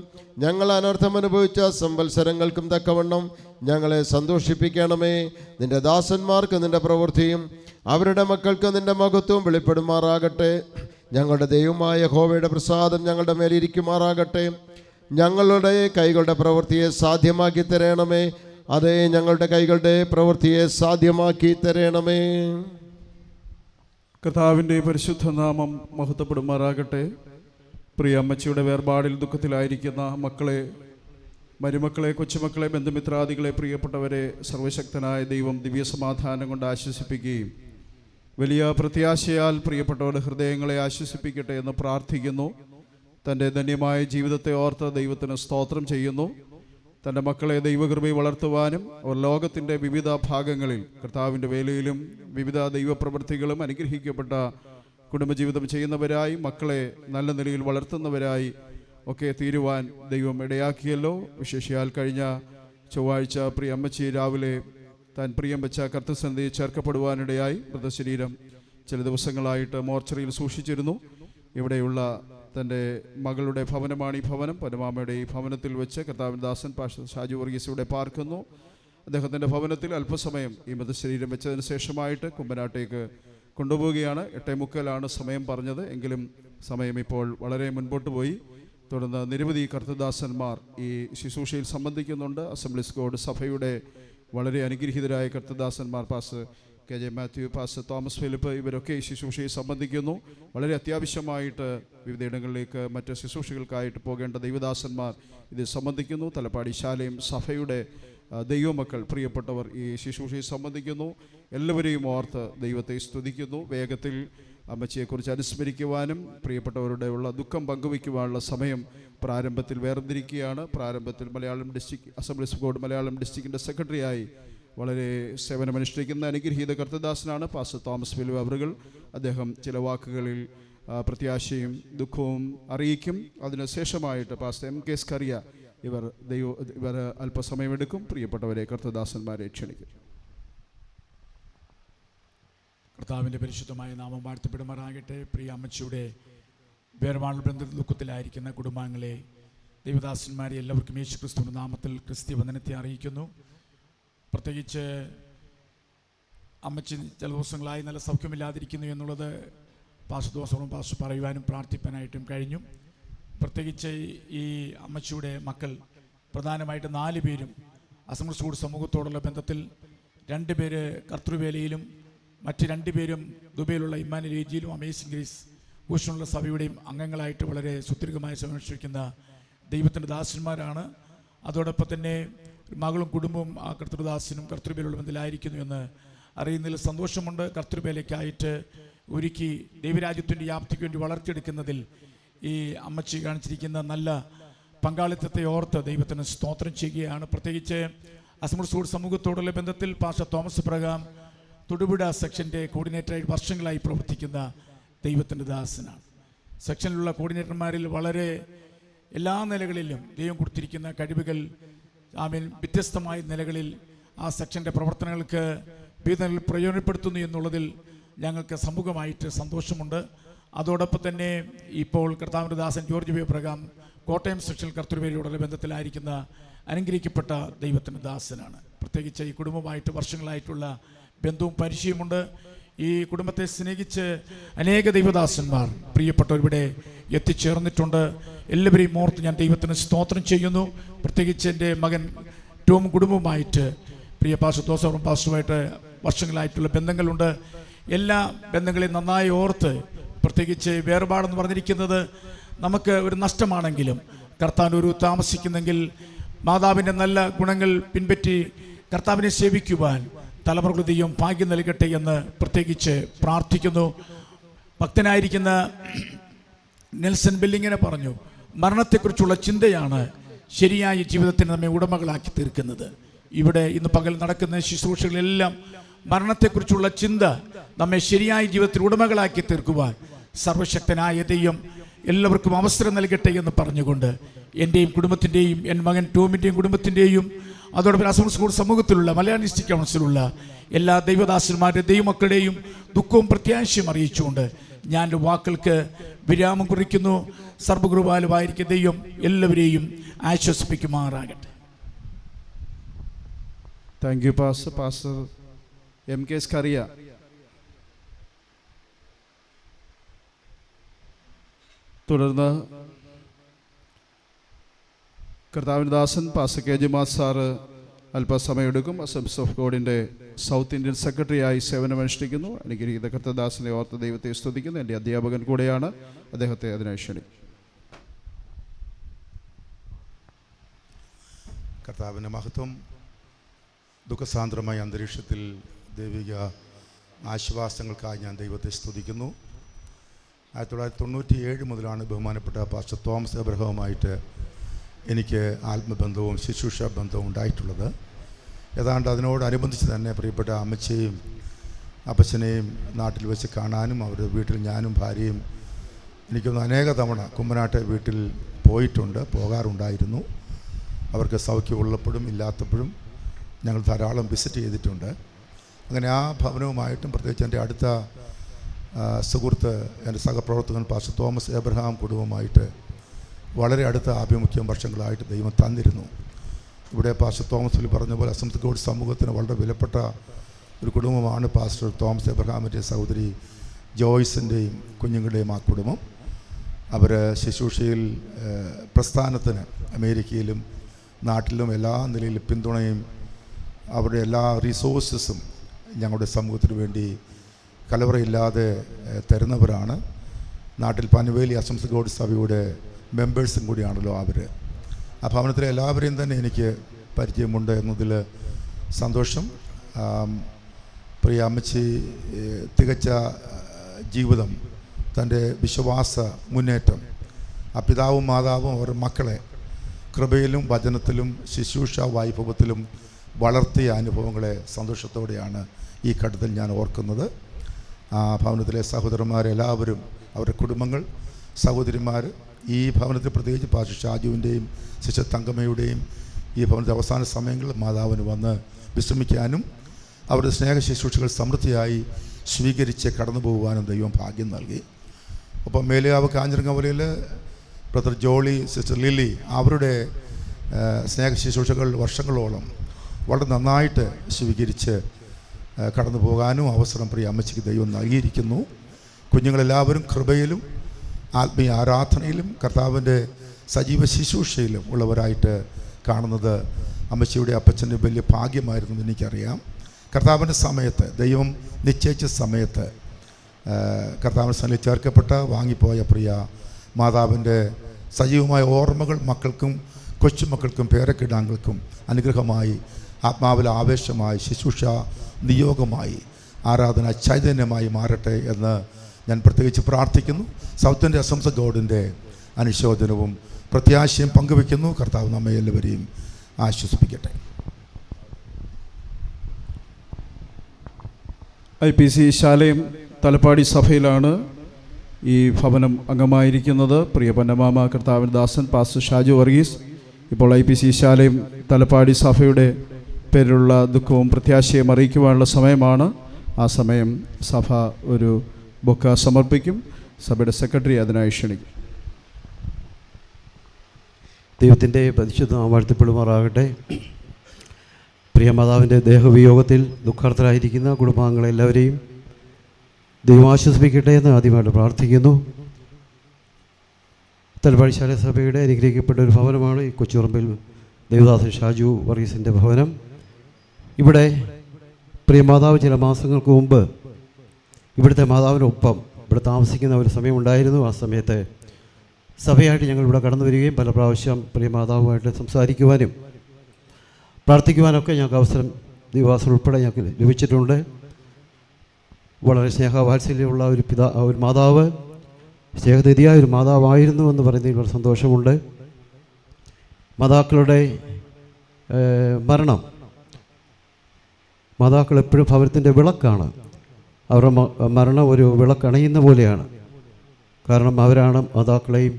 ഞങ്ങൾ അനർത്ഥം അനുഭവിച്ച സംവത്സരങ്ങൾക്കും തക്കവണ്ണം ഞങ്ങളെ സന്തോഷിപ്പിക്കണമേ. നിന്റെ ദാസന്മാർക്ക് നിന്റെ പ്രവൃത്തിയും അവരുടെ മക്കൾക്ക് നിന്റെ മഹത്വവും വെളിപ്പെടുമാറാകട്ടെ. ഞങ്ങളുടെ ദൈവമായ യഹോവയുടെ പ്രസാദം ഞങ്ങളുടെ മേലിരിക്കുമാറാകട്ടെ. ഞങ്ങളുടെ കൈകളുടെ പ്രവൃത്തിയെ സാധ്യമാക്കി തരണമേ. അതേ, ഞങ്ങളുടെ കൈകളുടെ പ്രവൃത്തിയെ സാധ്യമാക്കി തരണമേ. കർത്താവിൻ്റെ പരിശുദ്ധ നാമം മഹത്വപ്പെടുമാറാകട്ടെ. പ്രിയ അമ്മച്ചിയുടെ വേർപാടിൽ ദുഃഖത്തിലായിരിക്കുന്ന മക്കളെ, മരുമക്കളെ, കൊച്ചുമക്കളെ, ബന്ധുമിത്രാദികളെ, പ്രിയപ്പെട്ടവരെ സർവശക്തനായ ദൈവം ദിവ്യസമാധാനം കൊണ്ട് ആശ്വസിപ്പിക്കുകയും വലിയ പ്രത്യാശയാൽ പ്രിയപ്പെട്ടവരുടെ ഹൃദയങ്ങളെ ആശ്വസിപ്പിക്കട്ടെ എന്ന് പ്രാർത്ഥിക്കുന്നു. തൻ്റെ ധന്യമായ ജീവിതത്തെ ഓർത്ത് ദൈവത്തിന് സ്തോത്രം ചെയ്യുന്നു. തൻ്റെ മക്കളെ ദൈവകൃപയിൽ വളർത്തുവാനും അവർ ലോകത്തിൻ്റെ വിവിധ ഭാഗങ്ങളിൽ കർത്താവിൻ്റെ വേലയിലും വിവിധ ദൈവപ്രവൃത്തികളും അനുഗ്രഹിക്കപ്പെട്ട കുടുംബജീവിതം ചെയ്യുന്നവരായി, മക്കളെ നല്ല നിലയിൽ വളർത്തുന്നവരായി ഒക്കെ തീരുവാൻ ദൈവം ഇടയാക്കിയല്ലോ. വിശേഷിയാൽ കഴിഞ്ഞ ചൊവ്വാഴ്ച പ്രിയ അമ്മച്ചി രാവിലെ താൻ പ്രിയം വെച്ച കർത്തൃസന്നിധിയിൽ ചേർക്കപ്പെടുവാനിടയായി. മൃതശരീരം ചില ദിവസങ്ങളായിട്ട് മോർച്ചറിയിൽ സൂക്ഷിച്ചിരുന്നു. ഇവിടെയുള്ള തൻ്റെ മകളുടെ ഭവനമാണ് ഈ ഭവനം. പരമാമ്മയുടെ ഈ ഭവനത്തിൽ വെച്ച് കർത്താവിൻ ദാസൻ പാസ്റ്റർ ഷാജു വർഗീസ് ഇവിടെ പാർക്കുന്നു. അദ്ദേഹത്തിൻ്റെ ഭവനത്തിൽ അല്പസമയം ഈ മൃതശരീരം വെച്ചതിന് ശേഷമായിട്ട് കുമ്പനാട്ടേക്ക് കൊണ്ടുപോവുകയാണ്. 8:45 സമയം പറഞ്ഞത്, എങ്കിലും സമയം ഇപ്പോൾ വളരെ മുൻപോട്ട് പോയി. തുടർന്ന് നിരവധി കർത്തൃദാസന്മാർ ഈ ശുശ്രൂഷയിൽ സംബന്ധിക്കുന്നുണ്ട്. അസംബ്ലീസ് ഗോഡ് സഭയുടെ വളരെ അനുഗ്രഹീതരായ കർത്തൃദാസന്മാർ pastor KJ Mathew, pastor Thomas Philip, ഇവരൊക്കെ ഈ ശുശ്രൂഷയിൽ സംബന്ധിക്കുന്നു. വളരെ അത്യാവശ്യമായിട്ട് വിവിധയിടങ്ങളിലേക്ക് മറ്റ് ശുശ്രൂഷകൾക്കായിട്ട് പോകേണ്ട ദൈവദാസന്മാർ ഇത് സംബന്ധിക്കുന്നു. തലപ്പാടി ശാലയും സഭയുടെ ദൈവമക്കൾ, പ്രിയപ്പെട്ടവർ ഈ ശുശ്രൂഷയിൽ സംബന്ധിക്കുന്നു. എല്ലാവരെയും ഓർത്ത് ദൈവത്തെ സ്തുതിക്കുന്നു. വേഗത്തിൽ അമ്മച്ചിയെക്കുറിച്ച് അനുസ്മരിക്കുവാനും പ്രിയപ്പെട്ടവരുടെ ഉള്ള ദുഃഖം പങ്കുവയ്ക്കുവാനുള്ള സമയം പ്രാരംഭത്തിൽ വേർതിരിക്കുകയാണ്. പ്രാരംഭത്തിൽ Malayalam district Assemblies God Malayalam ഡിസ്ട്രിക്റ്റിൻ്റെ സെക്രട്ടറിയായി വളരെ സേവനമനുഷ്ഠിക്കുന്ന അനുഗ്രഹീത കർത്തദാസനാണ് പാസ്റ്റർ തോമസ് ഫിലിപ്പ് അവറുകൾ. അദ്ദേഹം ചില വാക്കുകളിൽ പ്രത്യാശയും ദുഃഖവും അറിയിക്കും. അതിനുശേഷമായിട്ട് പാസ്റ്റർ MK സ്കറിയ ഇവർ അല്പസമയമെടുക്കും. പ്രിയപ്പെട്ടവരെ കർത്തദാസന്മാരെ ക്ഷണിക്കും. കർത്താവിൻ്റെ പരിശുദ്ധമായ നാമം വാഴ്ത്തപ്പെടുമാറാകട്ടെ. പ്രിയ അമ്മച്ചിയുടെ വേർപാട് ബന്ധ ദുഃഖത്തിലായിരിക്കുന്ന കുടുംബാംഗങ്ങളെ, ദൈവദാസന്മാരെ എല്ലാവർക്കും യേശു ക്രിസ്തുവിൻ്റെ നാമത്തിൽ ക്രിസ്ത്യ വന്ദനത്തെ അറിയിക്കുന്നു. പ്രത്യേകിച്ച് അമ്മച്ചി ചില ദിവസങ്ങളായി നല്ല സൗഖ്യമില്ലാതിരിക്കുന്നു എന്നുള്ളത് പാസ്റ്റർ ദിവസവും പാസ്റ്റർ പറയുവാനും പ്രാർത്ഥിപ്പാനായിട്ടും കഴിഞ്ഞു. പ്രത്യേകിച്ച് ഈ അമ്മച്ചിയുടെ മക്കൾ പ്രധാനമായിട്ട് 4 പേരും അസംബ്ലീസ് ഗോഡ് സമൂഹത്തോടുള്ള ബന്ധത്തിൽ 2 പേര് കർത്തൃവേലയിലും മറ്റ് 2 പേരും ദുബൈയിലുള്ള ഇമ്മാനുവൽ ഏജിയിലും അമേസിംഗ് ഗ്രേസ് ഭൂഷണുള്ള സഭയുടെയും അംഗങ്ങളായിട്ട് വളരെ സുദീർഘമായി സമർപ്പിക്കുന്ന ദൈവത്തിൻ്റെ ദാസന്മാരാണ്. അതോടൊപ്പം തന്നെ മകളും കുടുംബവും ആ കർത്തൃദാസനും കർത്തൃവേലയുള്ള ബന്ധത്തിലായിരിക്കുന്നു എന്ന് അറിയുന്നതിൽ സന്തോഷമുണ്ട്. കർത്തൃവേലയ്ക്കായിട്ട് ഒരുക്കി ദൈവരാജ്യത്തിൻ്റെ വ്യാപ്തിക്ക് വേണ്ടി വളർത്തിയെടുക്കുന്നതിൽ ഈ അമ്മച്ചി കാണിച്ചിരിക്കുന്ന നല്ല പങ്കാളിത്തത്തെ ഓർത്ത് ദൈവത്തിന് സ്തോത്രം ചെയ്യുകയാണ്. പ്രത്യേകിച്ച് അസംബ്ലീസ് ഗോഡ് സമൂഹത്തോടുള്ള ബന്ധത്തിൽ പാസ്റ്റർ തോമസ് പ്രകാം തൊടുപുഴ സെക്ഷൻ്റെ കോർഡിനേറ്ററായി വർഷങ്ങളായി പ്രവർത്തിക്കുന്ന ദൈവത്തിൻ്റെ ദാസനാണ്. സെക്ഷനിലുള്ള കോർഡിനേറ്റർമാരിൽ വളരെ എല്ലാ നിലകളിലും ദൈവം കൊടുത്തിരിക്കുന്ന കഴിവുകൾ വ്യത്യസ്തമായ നിലകളിൽ ആ സെക്ഷൻ്റെ പ്രവർത്തനങ്ങൾക്ക് വിവിധ പ്രയോജനപ്പെടുത്തുന്നു എന്നുള്ളതിൽ ഞങ്ങൾക്ക് സമൂഹമായിട്ട് സന്തോഷമുണ്ട്. അതോടൊപ്പം തന്നെ ഇപ്പോൾ കർത്താവിൻ്റെ ദാസൻ ജോർജ് ബി പ്രകാം കോട്ടയം സെക്ഷൽ കർത്തൃവേലയോടുള്ള ബന്ധത്തിലായിരിക്കുന്ന അനുഗ്രഹിക്കപ്പെട്ട ദൈവത്തിൻ്റെ ദാസനാണ്. പ്രത്യേകിച്ച് ഈ കുടുംബമായിട്ട് വർഷങ്ങളായിട്ടുള്ള ബന്ധവും പരിചയമുണ്ട്. ഈ കുടുംബത്തെ സ്നേഹിച്ച് അനേക ദൈവദാസന്മാർ പ്രിയപ്പെട്ടവരിവിടെ എത്തിച്ചേർന്നിട്ടുണ്ട്. എല്ലാവരെയും ഓർത്ത് ഞാൻ ദൈവത്തിന് സ്തോത്രം ചെയ്യുന്നു. പ്രത്യേകിച്ച് എൻ്റെ മകൻ ടോം കുടുംബവുമായിട്ട്, പ്രിയ പാസ്റ്റർ ജോസഫ് പാസ്റ്ററുമായിട്ട് വർഷങ്ങളായിട്ടുള്ള ബന്ധങ്ങളുണ്ട്. എല്ലാ ബന്ധങ്ങളെയും നന്നായി ഓർത്ത്, പ്രത്യേകിച്ച് വേർപാടെന്ന് പറഞ്ഞിരിക്കുന്നത് നമുക്ക് ഒരു നഷ്ടമാണെങ്കിലും കർത്താൻ ഒരു താമസിക്കുന്നെങ്കിൽ മാതാവിൻ്റെ നല്ല ഗുണങ്ങൾ പിൻപറ്റി കർത്താവിനെ സേവിക്കുവാൻ തലമുറകൾ ദൈവം ഭാഗ്യം നൽകട്ടെ എന്ന് പ്രത്യേകിച്ച് പ്രാർത്ഥിക്കുന്നു. ഭക്തനായിരിക്കുന്ന നെൽസൺ ബെല്ലിങ്ങിനെ പറഞ്ഞു, മരണത്തെക്കുറിച്ചുള്ള ചിന്തയാണ് ശരിയായ ജീവിതത്തിന് നമ്മെ ഉടമകളാക്കി തീർക്കുന്നത്. ഇവിടെ ഇന്ന് പകൽ നടക്കുന്ന ശുശ്രൂഷകളെല്ലാം മരണത്തെക്കുറിച്ചുള്ള ചിന്ത നമ്മെ ശരിയായ ജീവിതത്തിൽ ഉടമകളാക്കി തീർക്കുവാൻ സർവശക്തനായ ദൈവം എല്ലാവർക്കും അവസരം നൽകട്ടെ എന്ന് പറഞ്ഞുകൊണ്ട് എൻ്റെയും കുടുംബത്തിൻ്റെയും എൻ്റെ മകൻ ടോമിൻ്റെയും കുടുംബത്തിൻ്റെയും അതോടൊപ്പം അസംബ്ലി സ്കൂൾ സമൂഹത്തിലുള്ള മലയാളിസ്റ്റിക് കൗൺസിലുള്ള എല്ലാ ദൈവദാസന്മാരുടെയും ദൈവമക്കളുടെയും ദുഃഖവും പ്രത്യാശയും അറിയിച്ചുകൊണ്ട് ഞാൻ എൻ്റെ വാക്കുകൾക്ക് വിരാമം കുറിക്കുന്നു. സർവ്വകൃപാലുവായിരിക്കുന്ന ദൈവം എല്ലാവരെയും ആശ്വസിപ്പിക്കുമാറാകട്ടെ. Thank you pastor. Pastor M K Scaria. തുടർന്ന് കർത്താവിൻ്റെ ദാസൻ പാസ്റ്റർ കെ ജുമാസ് സാറ് അല്പസമയം എടുക്കും. അസംബ്ലീസ് ഓഫ് ഗോഡിൻ്റെ സൗത്ത് ഇന്ത്യൻ സെക്രട്ടറിയായി സേവനമനുഷ്ഠിക്കുന്നു. അനുഗ്രഹീത കർത്തദാസനെ ഓർത്ത് ദൈവത്തെ സ്തുതിക്കുന്നു. എൻ്റെ അധ്യാപകൻ കൂടെയാണ്. അദ്ദേഹത്തെ അതിനായി ക്ഷണിക്കും. കർത്താവിൻ്റെ മഹത്വം. ദുഃഖസാന്ദ്രമായ അന്തരീക്ഷത്തിൽ ദൈവിക ആശ്വാസങ്ങൾക്കായി ഞാൻ ദൈവത്തെ സ്തുതിക്കുന്നു. 1997 മുതലാണ് ബഹുമാനപ്പെട്ട പാസ്റ്റർ തോമസ് എബ്രഹാമുമായിട്ട് എനിക്ക് ആത്മബന്ധവും ശുശ്രൂഷ ബന്ധവും ഉണ്ടായിട്ടുള്ളത്. ഏതാണ്ട് അതിനോടനുബന്ധിച്ച് തന്നെ പ്രിയപ്പെട്ട അമ്മച്ചയും അപ്പച്ചനെയും നാട്ടിൽ വെച്ച് കാണാനും അവരുടെ വീട്ടിൽ ഞാനും ഭാര്യയും എനിക്കൊന്ന് അനേക തവണ കുമ്മനാട്ടെ വീട്ടിൽ പോകാറുണ്ടായിരുന്നു. അവർക്ക് സൗഖ്യമുള്ളപ്പോഴും ഇല്ലാത്തപ്പോഴും ഞങ്ങൾ ധാരാളം വിസിറ്റ് ചെയ്തിട്ടുണ്ട്. അങ്ങനെ ആ ഭവനവുമായിട്ടും പ്രത്യേകിച്ച് എൻ്റെ അടുത്ത സുഹൃത്ത് എൻ്റെ സഹപ്രവർത്തകൻ പാസ്റ്റർ തോമസ് എബ്രഹാം കുടുംബവുമായിട്ട് വളരെ അടുത്ത ആഭിമുഖ്യം വർഷങ്ങളായിട്ട് ദൈവം തന്നിരുന്നു. ഇവിടെ പാസ്റ്റർ തോമസിൽ പറഞ്ഞ പോലെ അസംബ്ലീസ് ഗോഡ് സമൂഹത്തിന് വളരെ വിലപ്പെട്ട ഒരു കുടുംബമാണ് പാസ്റ്റർ തോമസ് എബ്രഹാമിൻ്റെ സഹോദരി ജോയ്സിൻ്റെയും കുഞ്ഞുങ്ങളുടെയും ആ കുടുംബം. അവർ ശുശ്രൂഷയിൽ പ്രസ്ഥാനത്തിന് അമേരിക്കയിലും നാട്ടിലും എല്ലാ നിലയിലും പിന്തുണയും അവരുടെ എല്ലാ റിസോഴ്സസും ഞങ്ങളുടെ സമൂഹത്തിന് വേണ്ടി കലവറയില്ലാതെ തരുന്നവരാണ്. നാട്ടിൽ പനുവേലി അസംബ്ലീസ് ഗോഡ് സഭയുടെ മെമ്പേഴ്സും കൂടിയാണല്ലോ അവർ. ആ ഭവനത്തിലെ എല്ലാവരെയും തന്നെ എനിക്ക് പരിചയമുണ്ട് എന്നതിൽ സന്തോഷം. പ്രിയ അമ്മച്ചി തികച്ച ജീവിതം, തൻ്റെ വിശ്വാസ മുന്നേറ്റം, ആ പിതാവും മാതാവും അവർ മക്കളെ കൃപയിലും വചനത്തിലും ശുശ്രൂഷ വൈഭവത്തിലും വളർത്തിയ അനുഭവങ്ങളെ സന്തോഷത്തോടെയാണ് ഈ ഘട്ടത്തിൽ ഞാൻ ഓർക്കുന്നത്. ആ ഭവനത്തിലെ സഹോദരന്മാരെല്ലാവരും, അവരുടെ കുടുംബങ്ങൾ, സഹോദരിമാർ, ഈ ഭവനത്തിൽ പ്രത്യേകിച്ച് പാസ്റ്റർ ഷാജുവിൻ്റെയും സിസ്റ്റർ തങ്കമ്മയുടെയും ഈ ഭവനത്തിലെ അവസാന സമയങ്ങളിൽ മാതാവിന് വന്ന് വിശ്രമിക്കാനും അവരുടെ സ്നേഹ ശുശ്രൂഷകൾ സമൃദ്ധിയായി സ്വീകരിച്ച് കടന്നു പോകുവാനും ദൈവം ഭാഗ്യം നൽകി. ഒപ്പം മേലുകാവ് കാഞ്ഞിരങ്കവലയിൽ ബ്രദർ ജോളി, സിസ്റ്റർ ലില്ലി, അവരുടെ സ്നേഹ ശുശ്രൂഷകൾ വർഷങ്ങളോളം വളരെ നന്നായിട്ട് സ്വീകരിച്ച് കടന്നു പോകാനും അവസരം പ്രിയ അമ്മച്ചിക്ക് ദൈവം നൽകിയിരിക്കുന്നു. കുഞ്ഞുങ്ങളെല്ലാവരും കൃപയിലും ആത്മീയ ആരാധനയിലും കർത്താവിൻ്റെ സജീവ ശുശ്രൂഷയിലും ഉള്ളവരായിട്ട് കാണുന്നത് അമ്മച്ചിയുടെ അപ്പച്ചൻ്റെ വലിയ ഭാഗ്യമായിരുന്നു എനിക്കറിയാം. കർത്താവിൻ്റെ സമയത്ത്, ദൈവം നിശ്ചയിച്ച സമയത്ത് കർത്താവിൻ്റെ സന്നിധിയിൽ ചേർക്കപ്പെട്ട വാങ്ങിപ്പോയ പ്രിയ മാതാവിൻ്റെ സജീവമായ ഓർമ്മകൾ മക്കൾക്കും കൊച്ചുമക്കൾക്കും പേരക്കിടാങ്ങൾക്കും അനുഗ്രഹമായി, ആത്മാവിൽ ആവേശമായി, ശുശ്രൂഷ നിയോഗമായി, ആരാധന ചൈതന്യമായി മാറട്ടെ എന്ന് ഞാൻ പ്രത്യേകിച്ച് പ്രാർത്ഥിക്കുന്നു. സൗത്ത് ഇന്ത്യ അസംബ്ലീസ് ഗോഡിൻ്റെ അനുശോചനവും പ്രത്യാശയും പങ്കുവയ്ക്കുന്നു. കർത്താവ് നമ്മെ എല്ലാവരെയും ആശ്വസിപ്പിക്കട്ടെ. IPC ശാലയം തലപ്പാടി സഭയിലാണ് ഈ ഭവനം അംഗമായിരിക്കുന്നത്. പ്രിയ പന്നമാമ കർത്താവിൻ ദാസൻ പാസ്റ്റർ ഷാജു വർഗീസ് ഇപ്പോൾ IPC ശാലയം തലപ്പാടി സഭയുടെ പേരിലുള്ള ദുഃഖവും പ്രത്യാശയും അറിയിക്കുവാനുള്ള സമയമാണ്. ആ സമയം സഭ ഒരു ബൊക്ക സമർപ്പിക്കും. സഭയുടെ സെക്രട്ടറി അതിനായി ക്ഷണിക്കും. ദൈവത്തിൻ്റെ പരിശുദ്ധ വാഴ്ത്തപ്പെടുമാറാകട്ടെ. പ്രിയ മാതാവിൻ്റെ ദേഹവിയോഗത്തിൽ ദുഃഖാർത്ഥരായിരിക്കുന്ന കുടുംബാംഗങ്ങളെല്ലാവരെയും ദൈവം ആശ്വസിപ്പിക്കട്ടെ എന്ന് ആദ്യമായിട്ട് പ്രാർത്ഥിക്കുന്നു. തലപ്പാടിശാല സഭയുടെ അനുഗ്രഹിക്കപ്പെട്ട ഒരു ഭവനമാണ് ഈ കൊച്ചുറമ്പിൽ ദേവദാസൻ ഷാജു വർഗീസിൻ്റെ ഭവനം. ഇവിടെ പ്രിയ മാതാവ് ചില മാസങ്ങൾക്ക് മുമ്പ് ഇവിടുത്തെ മാതാവിനൊപ്പം ഇവിടെ താമസിക്കുന്ന ഒരു സമയമുണ്ടായിരുന്നു. ആ സമയത്ത് സഭയായിട്ട് ഞങ്ങൾ ഇവിടെ കടന്നു വരികയും പല പ്രാവശ്യം പ്രിയ മാതാവുമായിട്ട് സംസാരിക്കുവാനും പ്രാർത്ഥിക്കുവാനൊക്കെ ഞങ്ങൾക്ക് അവസരം ദൈവദാസൻ ഉൾപ്പെടെ ഞങ്ങൾക്ക് ലഭിച്ചിട്ടുണ്ട്. വളരെ സ്നേഹവാത്സല്യമുള്ള ഒരു മാതാവ്, സ്നേഹനിധിയായ ഒരു മാതാവായിരുന്നു എന്ന് പറയുന്നതിൽ വളരെ സന്തോഷമുണ്ട്. മാതാക്കളുടെ മരണം മാതാക്കൾ എപ്പോഴും ഭവനത്തിൻ്റെ വിളക്കാണ്. അവരുടെ മരണം ഒരു വിളക്കണയുന്ന പോലെയാണ്. കാരണം അവരാണ് മാതാക്കളെയും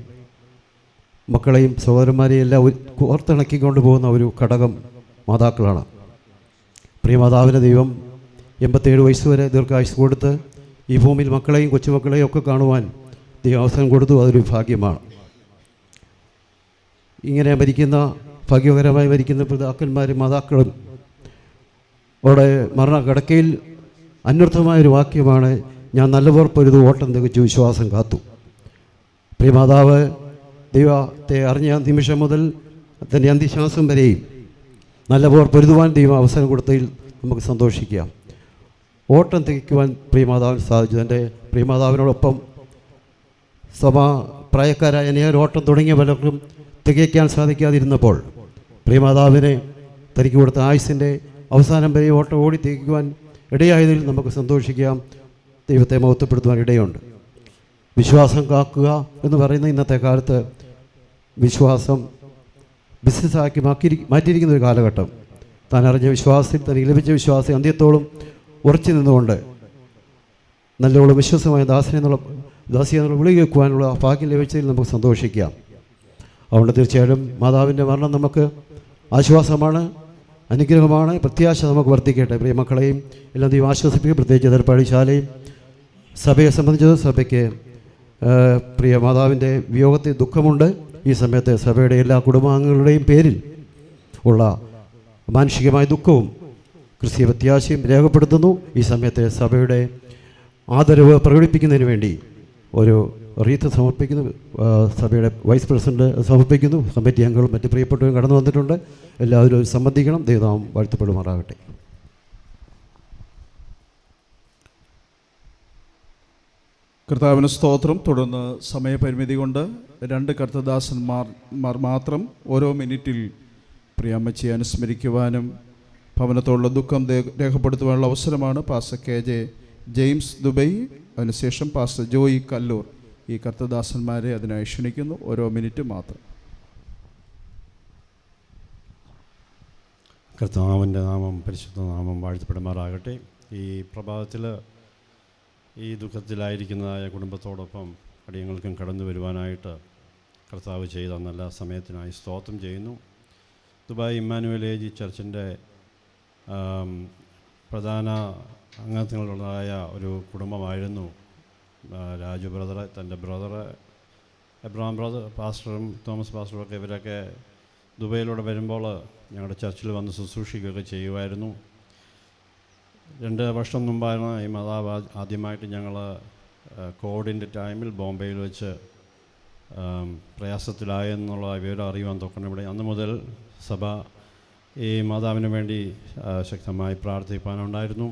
മക്കളെയും സഹോദരന്മാരെയും എല്ലാം കോർത്തിണക്കിക്കൊണ്ട് പോകുന്ന ഒരു ഘടകം മാതാക്കളാണ്. പ്രിയ മാതാവിൻ്റെ ദൈവം 87 വയസ്സ് വരെ ദീർഘായുസ് കൊടുത്ത് ഈ ഭൂമിയിൽ മക്കളെയും കൊച്ചുമക്കളെയും ഒക്കെ കാണുവാൻ ദൈവം അവസരം കൊടുത്തു. അതൊരു ഭാഗ്യമാണ്. ഇങ്ങനെ മരിക്കുന്ന ഭാഗ്യകരമായി മരിക്കുന്ന പിതാക്കന്മാരും മാതാക്കളും അവിടെ മരണക്കിടക്കയിൽ അന്വർത്ഥമായൊരു വാക്യമാണ്, ഞാൻ നല്ലപോർ പൊരുതു ഓട്ടം തികച്ചു വിശ്വാസം കാത്തു. പ്രിയ മാതാവ് ദൈവത്തെ അറിഞ്ഞ നിമിഷം മുതൽ തൻ്റെ അന്ത്യശ്വാസം വരെയും നല്ലപോർ പൊരുതുവാൻ ദൈവം അവസരം കൊടുത്തതിൽ നമുക്ക് സന്തോഷിക്കാം. ഓട്ടം തികയ്ക്കുവാൻ പ്രിയമാതാവിന് സാധിച്ചു. എൻ്റെ പ്രിയമാതാവിനോടൊപ്പം പ്രായക്കാരായ അനേകം ഓട്ടം തുടങ്ങിയ പലർക്കും തികയ്ക്കാൻ സാധിക്കാതിരുന്നപ്പോൾ പ്രിയമാതാവിനെ തനിക്ക് കൊടുത്ത ആയുസിൻ്റെ അവസാനം വരെ ഓട്ടം ഓടി തികയ്ക്കുവാൻ ഇടയായതിൽ നമുക്ക് സന്തോഷിക്കാം. ദൈവത്തെ മഹത്വപ്പെടുത്തുവാൻ ഇടയുണ്ട്. വിശ്വാസം കാക്കുക എന്ന് പറയുന്ന ഇന്നത്തെ കാലത്ത് വിശ്വാസം ബിസിനസ്സാക്കി മാറ്റിയിരിക്കുന്ന ഒരു കാലഘട്ടം. താൻ അറിഞ്ഞ വിശ്വാസത്തിൽ തനിക്ക് ലഭിച്ച വിശ്വാസം അന്ത്യത്തോളം ഉറച്ചു നിന്നുകൊണ്ട് നല്ലോളം വിശ്വാസമായ ദാസിയെ എന്നുള്ള വിളി കേൾക്കുവാനുള്ള ഭാഗ്യം ലഭിച്ചതിൽ നമുക്ക് സന്തോഷിക്കാം. അതുകൊണ്ട് തീർച്ചയായും മാതാവിൻ്റെ മരണം നമുക്ക് ആശ്വാസമാണ്, അനുഗ്രഹമാണ്, പ്രത്യാശ നമുക്ക് വർദ്ധിക്കട്ടെ. പ്രിയ മക്കളെയും എല്ലാം ദൈവം ആശ്വസിപ്പിക്കും. പ്രത്യേകിച്ച് തലപ്പാടിശാലയും സഭയെ സംബന്ധിച്ചത് സഭയ്ക്ക് പ്രിയ മാതാവിൻ്റെ വിയോഗത്തിൽ ദുഃഖമുണ്ട്. ഈ സമയത്ത് സഭയുടെ എല്ലാ കുടുംബാംഗങ്ങളുടെയും പേരിൽ ഉള്ള മാനുഷികമായ ദുഃഖവും ക്രിസ്തീയ പ്രത്യാശയും രേഖപ്പെടുത്തുന്നു. ഈ സമയത്ത് സഭയുടെ ആദരവ് പ്രകടിപ്പിക്കുന്നതിന് വേണ്ടി ഒരു റീത്ത് സമർപ്പിക്കുന്നു. സഭയുടെ വൈസ് പ്രസിഡന്റ് സമർപ്പിക്കുന്നു. കമ്മിറ്റി അംഗങ്ങളും മറ്റ് പ്രിയപ്പെട്ടവരും കടന്നു വന്നിട്ടുണ്ട്. എല്ലാവരും സംബന്ധിക്കണം. ദൈവനാമം വാഴ്ത്തപ്പെടുമാറാകട്ടെ. കർത്താവിന് സ്തോത്രം. തുടർന്ന് സമയപരിമിതി കൊണ്ട് 2 കർത്തദാസന്മാർ മാത്രം ഓരോ മിനിറ്റിൽ പ്രിയമ്മച്ചിയെ അനുസ്മരിക്കുവാനും ഭവനത്തോടുള്ള ദുഃഖം രേഖപ്പെടുത്തുവാനുള്ള അവസരമാണ്. പാസ്റ്റർ KJ ജെയിംസ് ദുബൈ, അതിനുശേഷം പാസ്റ്റർ ജോയി കല്ലൂർ. ഈ കർത്തദാസന്മാരെ അതിനായി ക്ഷണിക്കുന്നു. ഓരോ മിനിറ്റ് മാത്രം. കർത്താവിൻ്റെ നാമം, പരിശുദ്ധ നാമം വാഴ്ത്തപ്പെടുമാറാകട്ടെ. ഈ പ്രഭാതത്തിൽ ഈ ദുഃഖത്തിലായിരിക്കുന്നതായ കുടുംബത്തോടൊപ്പം അടിയങ്ങൾക്കും കടന്നു വരുവാനായിട്ട് കർത്താവ് ചെയ്ത നല്ല സമയത്തിനായി സ്തോത്രം ചെയ്യുന്നു. ദുബായ് ഇമ്മാനുവൽ AG ചർച്ചിൻ്റെ പ്രധാന അംഗങ്ങളുള്ളതായ ഒരു കുടുംബമായിരുന്നു രാജു ബ്രദർ, തൻ്റെ ബ്രദർ എബ്രഹാം ബ്രദർ, പാസ്റ്ററും തോമസ് പാസ്റ്ററും ഒക്കെ. ഇവരൊക്കെ ദുബൈയിലൂടെ വരുമ്പോൾ ഞങ്ങളുടെ ചർച്ചിൽ വന്ന് ശുശ്രൂഷിക്കുകയൊക്കെ ചെയ്യുമായിരുന്നു. 2 വർഷം മുമ്പാണ് ഈ മാതാവ് ആദ്യമായിട്ട് ഞങ്ങൾ കോവിഡിൻ്റെ ടൈമിൽ ബോംബെയിൽ വെച്ച് പ്രയാസത്തിലായെന്നുള്ള വിവരം അറിയുവാൻ തൊക്കണം. ഇവിടെ അന്ന് മുതൽ സഭ ഈ മാതാവിന് വേണ്ടി ശക്തമായി പ്രാർത്ഥിപ്പാനുണ്ടായിരുന്നു.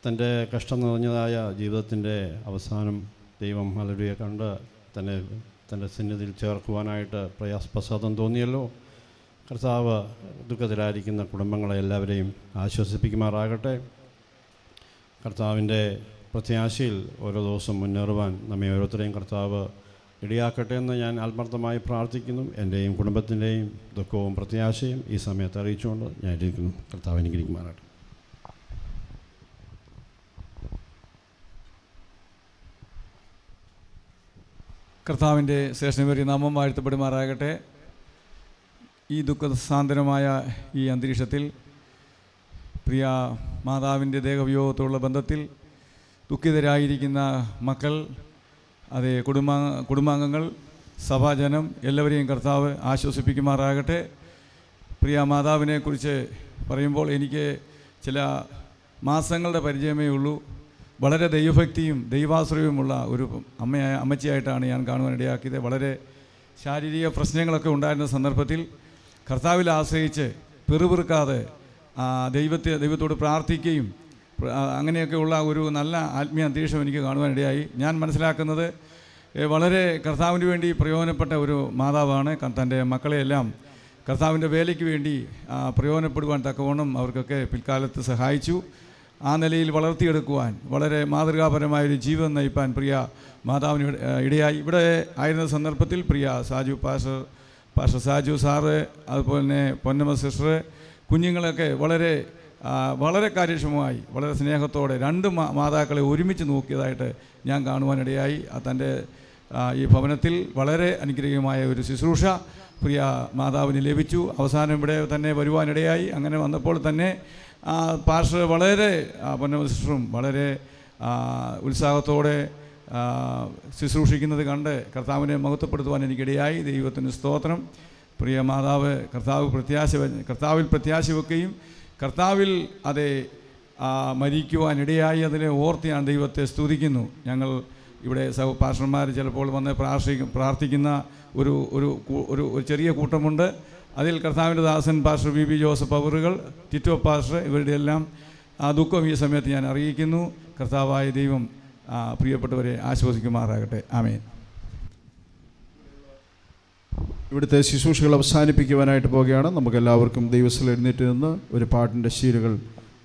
തൻ്റെ കഷ്ടം നിറഞ്ഞതായ ജീവിതത്തിൻ്റെ അവസാനം ദൈവം ഹല്ലേലൂയ കണ്ട് തൻ്റെ സന്നിധിയിൽ ചേർക്കുവാനായിട്ട് പ്രസാദം തോന്നിയല്ലോ. കർത്താവ് ദുഃഖത്തിലായിരിക്കുന്ന കുടുംബങ്ങളെ എല്ലാവരെയും ആശ്വസിപ്പിക്കുമാറാകട്ടെ. കർത്താവിൻ്റെ പ്രത്യാശയിൽ ഓരോ ദിവസം മുന്നേറുവാൻ നമ്മെ ഓരോരുത്തരെയും കർത്താവ് ഇടയാക്കട്ടെ എന്ന് ഞാൻ ആത്മാർത്ഥമായി പ്രാർത്ഥിക്കുന്നു. എൻ്റെയും കുടുംബത്തിൻ്റെയും ദുഃഖവും പ്രത്യാശയും ഈ സമയത്ത് അറിയിച്ചുകൊണ്ട് ഞാൻ ഇരിക്കുന്നു. കർത്താവ് അനുഗ്രഹിക്കുമാറാകട്ടെ. കർത്താവിൻ്റെ ശ്രേഷ്ഠമേറിയ നാമം വാഴ്ത്തപ്പെടുമാറാകട്ടെ. ഈ ദുഃഖസാന്ദ്രമായ ഈ അന്തരീക്ഷത്തിൽ പ്രിയ മാതാവിൻ്റെ ദേഹവിയോഗത്തോടുള്ള ബന്ധത്തിൽ ദുഃഖിതരായിരിക്കുന്ന മക്കൾ, അതേ കുടുംബാംഗങ്ങൾ, സഭാജനം എല്ലാവരെയും കർത്താവ് ആശ്വസിപ്പിക്കുമാറാകട്ടെ. പ്രിയ മാതാവിനെക്കുറിച്ച് പറയുമ്പോൾ എനിക്ക് ചില മാസങ്ങളുടെ പരിചയമേ ഉള്ളൂ. വളരെ ദൈവഭക്തിയും ദൈവാശ്രയവുമുള്ള ഒരു അമ്മച്ചിയായിട്ടാണ് ഞാൻ കാണുവാനിടയാക്കിയത്. വളരെ ശാരീരിക പ്രശ്നങ്ങളൊക്കെ ഉണ്ടായിരുന്ന സന്ദർഭത്തിൽ കർത്താവിൽ ആശ്രയിച്ച് പെറുപിറുക്കാതെ ദൈവത്തോട് പ്രാർത്ഥിക്കുകയും അങ്ങനെയൊക്കെയുള്ള ഒരു നല്ല ആത്മീയ അന്തരീക്ഷം എനിക്ക് കാണുവാനിടയായി. ഞാൻ മനസ്സിലാക്കുന്നത് വളരെ കർത്താവിന് വേണ്ടി പ്രയോജനപ്പെട്ട ഒരു മാതാവാണ്. തൻ്റെ മക്കളെയെല്ലാം കർത്താവിൻ്റെ വേലയ്ക്ക് വേണ്ടി പ്രയോജനപ്പെടുവാൻ തക്കവണ്ണം അവർക്കൊക്കെ പിൽക്കാലത്ത് സഹായിച്ചു. ആ നിലയിൽ വളർത്തിയെടുക്കുവാൻ വളരെ മാതൃകാപരമായൊരു ജീവിതം നയിപ്പാൻ പ്രിയ മാതാവിന് ഇടയായി. ഇവിടെ ആയിരുന്ന സന്ദർഭത്തിൽ പ്രിയ സാജു പാസ്റ്റർ സാജു സാറ്, അതുപോലെ തന്നെ പൊന്നമ്മ സിസ്റ്റർ, കുഞ്ഞുങ്ങളൊക്കെ വളരെ കാര്യക്ഷമമായി വളരെ സ്നേഹത്തോടെ രണ്ട് മാതാക്കളെ ഒരുമിച്ച് നോക്കിയതായിട്ട് ഞാൻ കാണുവാനിടയായി. തൻ്റെ ഈ ഭവനത്തിൽ വളരെ അനുഗ്രഹീയമായ ഒരു ശുശ്രൂഷ പ്രിയ മാതാവിന് ലഭിച്ചു. അവസാനം ഇവിടെ തന്നെ വരുവാനിടയായി. അങ്ങനെ വന്നപ്പോൾ തന്നെ പാസ്റ്റർ വളരെ പൊന്നമ്മ സിസ്റ്ററും വളരെ ഉത്സാഹത്തോടെ ശുശ്രൂഷിക്കുന്നത് കണ്ട് കർത്താവിനെ മഹത്വപ്പെടുത്തുവാൻ എനിക്കിടയായി. ദൈവത്തിന് സ്തോത്രം. പ്രിയ മാതാവ് കർത്താവിൽ പ്രത്യാശ വെക്കുകയും കർത്താവിൽ അതെ മരിക്കുവാനിടയായി അതിനെ ഓർത്ത് ഞാൻ ദൈവത്തെ സ്തുതിക്കുന്നു. ഞങ്ങൾ ഇവിടെ പാസ്റ്റർമാർ ചിലപ്പോൾ വന്ന് പ്രാർത്ഥിക്കുന്ന ഒരു ചെറിയ കൂട്ടമുണ്ട്. അതിൽ കർത്താവിൻ്റെ ദാസൻ പാസ്റ്റർ വി ബി ജോസഫ് അവറുകൾ, ടിറ്റോ പാസ്റ്റർ, ഇവരുടെ എല്ലാം ദുഃഖം ഈ സമയത്ത് ഞാൻ അറിയിക്കുന്നു. കർത്താവായ ദൈവം പ്രിയപ്പെട്ടവരെ ആശ്വസിക്കുമാറാകട്ടെ. ആമേൻ. ഇവിടുത്തെ ശുശ്രൂഷകൾ അവസാനിപ്പിക്കുവാനായിട്ട് പോവുകയാണ്. നമുക്കെല്ലാവർക്കും ദൈവസ്ഥലം എഴുന്നേറ്റ് നിന്ന് ഒരു പാട്ടിൻ്റെ ശീലുകൾ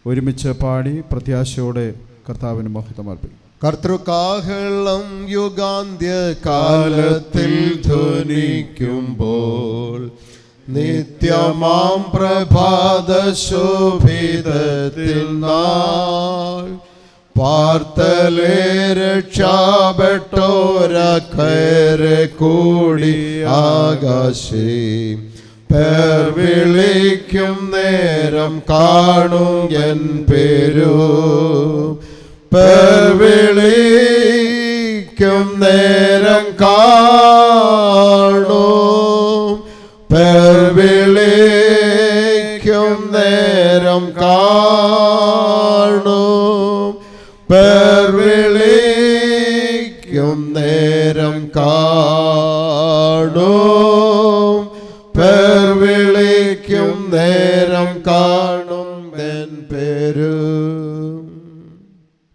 ഒരുമിച്ച് പാടി പ്രത്യാശയോടെ കർത്താവിന് മഹത്വം അർപ്പിക്കും. കർത്തൃകാഹളം യുഗാന്ത്യ കാലത്തിൽ ധ്വനിക്കുമ്പോൾ നിത്യമാം പ്രഭാത ശോഭിതത്തിൽ നാൾ പാർത്തലേ രക്ഷാപ്പെട്ടോരഖരെ കൂടി ആകാശേ പേർ വിളിക്കും നേരം കാണും എൻ പേരു പേർ വിളിക്കും നേരം കാണും പേർ വിളിക്കും നേരം കാണും പേർ വിളിക്കും നേരം കാണും പേർ വിളിക്കും നേരം കാണും എൻ പേര്.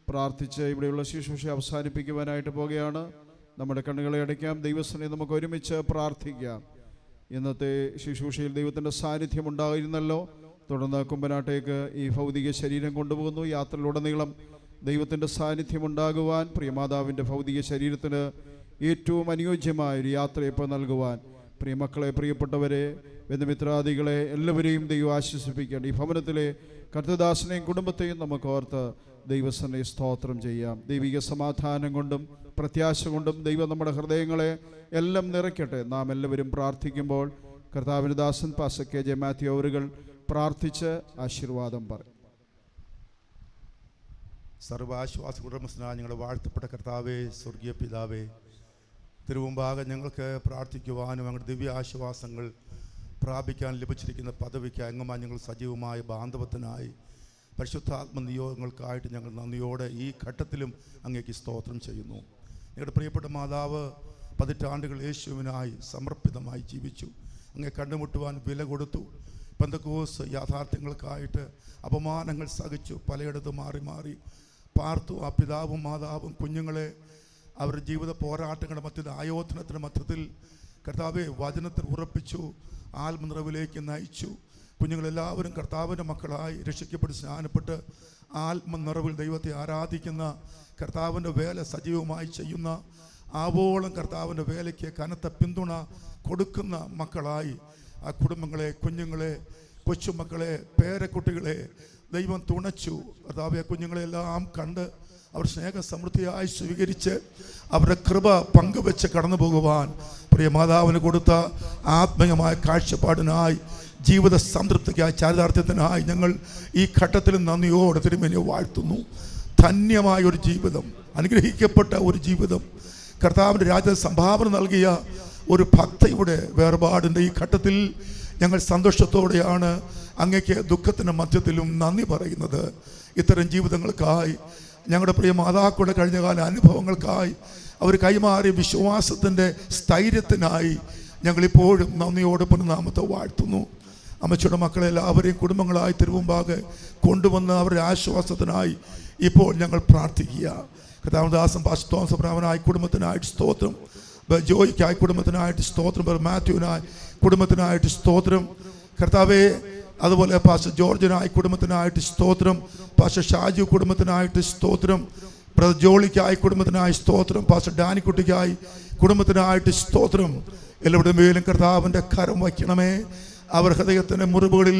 പ്രാർത്ഥിച്ച് ഇവിടെയുള്ള ശുശ്രൂഷ അവസാനിപ്പിക്കുവാനായിട്ട് പോകുകയാണ്. നമ്മുടെ കണ്ണുകളെ അടയ്ക്കാം. ദൈവസനെ നമുക്ക് ഒരുമിച്ച് പ്രാർത്ഥിക്കാം. ഇന്നത്തെ ശുശ്രൂഷയിൽ ദൈവത്തിൻ്റെ സാന്നിധ്യം ഉണ്ടായിരുന്നല്ലോ. തുടർന്ന് കുമ്പനാട്ടേക്ക് ഈ ഭൗതിക ശരീരം കൊണ്ടുപോകുന്നു. യാത്രയിലുടനീളം ദൈവത്തിൻ്റെ സാന്നിധ്യം ഉണ്ടാകുവാൻ പ്രിയമാതാവിൻ്റെ ഭൗതിക ശരീരത്തിന് ഏറ്റവും അനുയോജ്യമായൊരു യാത്രയപ്പോൾ നൽകുവാൻ പ്രിയമക്കളെ, പ്രിയപ്പെട്ടവരെ, ബന്ധുമിത്രാദികളെ എല്ലാവരെയും ദൈവം ആശ്വസിപ്പിക്കണം. ഈ ഭവനത്തിലെ കർത്തദാസനെയും കുടുംബത്തെയും നമുക്ക് ഓർത്ത് ദൈവസനെ സ്തോത്രം ചെയ്യാം. ദൈവിക സമാധാനം കൊണ്ടും പ്രത്യാശ കൊണ്ടും ദൈവം നമ്മുടെ ഹൃദയങ്ങളെ എല്ലാം നിറയ്ക്കട്ടെ. നാം എല്ലാവരും പ്രാർത്ഥിക്കുമ്പോൾ കർത്താവിൻ്റെ ദാസൻ പാസ്റ്റർ കെ ജെ മാത്യു അവറുകൾ പ്രാർത്ഥിച്ച് ആശീർവാദം പറയും. സർവാശ്വാസ ഉടമസ്ഥനായ ഞങ്ങളുടെ വാഴ്ത്തപ്പെട്ട കർത്താവേ, സ്വർഗീയ പിതാവേ, തിരുമുമ്പാകെ ഞങ്ങൾക്ക് പ്രാർത്ഥിക്കുവാനും ഞങ്ങളുടെ ദിവ്യാശ്വാസങ്ങൾ പ്രാപിക്കാൻ ലഭിച്ചിരിക്കുന്ന പദവിക്ക് അങ്ങുമായി ഞങ്ങൾ സജീവമായ ബാന്ധവത്തിനായി പരിശുദ്ധാത്മ നിയോഗങ്ങൾക്കായിട്ട് ഞങ്ങൾ നന്ദിയോടെ ഈ ഘട്ടത്തിലും അങ്ങേക്ക് സ്തോത്രം ചെയ്യുന്നു. ഞങ്ങളുടെ പ്രിയപ്പെട്ട മാതാവ് പതിറ്റാണ്ടുകൾ യേശുവിനായി സമർപ്പിതമായി ജീവിച്ചു. അങ്ങേ കണ്ടുമുട്ടുവാൻ വില കൊടുത്തു. പെന്തക്കോസ് യാഥാർത്ഥ്യങ്ങൾക്കായിട്ട് അപമാനങ്ങൾ സഹിച്ചു. പലയിടത്തും മാറി മാറി പാർത്തു. ആ പിതാവും മാതാവും കുഞ്ഞുങ്ങളെ അവരുടെ ജീവിത പോരാട്ടങ്ങളുടെ മധ്യത്തിൽ, ആയോധനത്തിൻ്റെ മധ്യത്തിൽ കർത്താവെ വചനത്തിൽ ഉറപ്പിച്ചു, ആത്മനിറവിലേക്ക് നയിച്ചു. കുഞ്ഞുങ്ങളെല്ലാവരും കർത്താവിൻ്റെ മക്കളായി രക്ഷിക്കപ്പെട്ട് സ്നാനപ്പെട്ട് ആത്മനിറവിൽ ദൈവത്തെ ആരാധിക്കുന്ന, കർത്താവിൻ്റെ വേല സജീവമായി ചെയ്യുന്ന, ആവോളം കർത്താവിൻ്റെ വേലയ്ക്ക് കനത്ത പിന്തുണ കൊടുക്കുന്ന മക്കളായി ആ കുടുംബങ്ങളെ, കുഞ്ഞുങ്ങളെ, കൊച്ചുമക്കളെ, പേരക്കുട്ടികളെ ദൈവം തുണച്ചു. കർത്താവെ കുഞ്ഞുങ്ങളെല്ലാം കണ്ട് അവർ സ്നേഹ സമൃദ്ധിയായി സ്വീകരിച്ച് അവരുടെ കൃപ പങ്കുവെച്ച് കടന്നു പോകുവാൻ പ്രിയ മാതാവിന് കൊടുത്ത ആത്മീയമായ കാഴ്ചപ്പാടിനായി, ജീവിത സംതൃപ്തിക്കായി, ചാരിതാർത്ഥ്യത്തിനായി ഞങ്ങൾ ഈ ഘട്ടത്തിൽ നന്ദിയോടെ തിരുമേനിയെ വാഴ്ത്തുന്നു. ധന്യമായ ഒരു ജീവിതം, അനുഗ്രഹിക്കപ്പെട്ട ഒരു ജീവിതം, കർത്താവിൻ്റെ രാജ്യത്തിന് സംഭാവന നൽകിയ ഒരു ഭക്തയുടെ വേർപാടിൻ്റെ ഈ ഘട്ടത്തിൽ ഞങ്ങൾ സന്തോഷത്തോടെയാണ് അങ്ങയ്ക്ക് ദുഃഖത്തിൻ്റെ മധ്യത്തിലും നന്ദി പറയുന്നത്. ഇത്തരം ജീവിതങ്ങൾക്കായി, ഞങ്ങളുടെ പ്രിയ മാതാക്കളുടെ കഴിഞ്ഞകാല അനുഭവങ്ങൾക്കായി, അവർ കൈമാറിയ വിശ്വാസത്തിൻ്റെ സ്ഥൈര്യത്തിനായി ഞങ്ങളിപ്പോഴും നന്ദിയോടെ പുനർനാമത്തെ വാഴ്ത്തുന്നു. അമ്മച്ചിയുടെ മക്കളെ എല്ലാവരെയും കുടുംബങ്ങളായി തിരുമുമ്പാകെ കൊണ്ടുവന്ന് അവരുടെ ആശ്വാസത്തിനായി ഇപ്പോൾ ഞങ്ങൾ പ്രാർത്ഥിക്കുക. കർത്താവദാസൻ പാസ്റ്റർ തോമസ് ബ്രാവനായി കുടുംബത്തിനായിട്ട് സ്തോത്രം, ജോയിക്കായി കുടുംബത്തിനായിട്ട് സ്തോത്രം, മാത്യുവിനായി കുടുംബത്തിനായിട്ട് സ്തോത്രം കർത്താവേ. അതുപോലെ പാസ്റ്റർ ജോർജിനായി കുടുംബത്തിനായിട്ട് സ്തോത്രം, പാസ്റ്റർ ഷാജു കുടുംബത്തിനായിട്ട് സ്തോത്രം, ബ്രദർ ജോളിക്കായി കുടുംബത്തിനായി സ്തോത്രം, പാസ്റ്റർ ഡാനിക്കുട്ടിക്കായി കുടുംബത്തിനായിട്ട് സ്തോത്രം. എല്ലാവരുടെ മേലും കർത്താവിൻ്റെ കരം വയ്ക്കണമേ. അവർ ഹൃദയത്തിൻ്റെ മുറിവുകളിൽ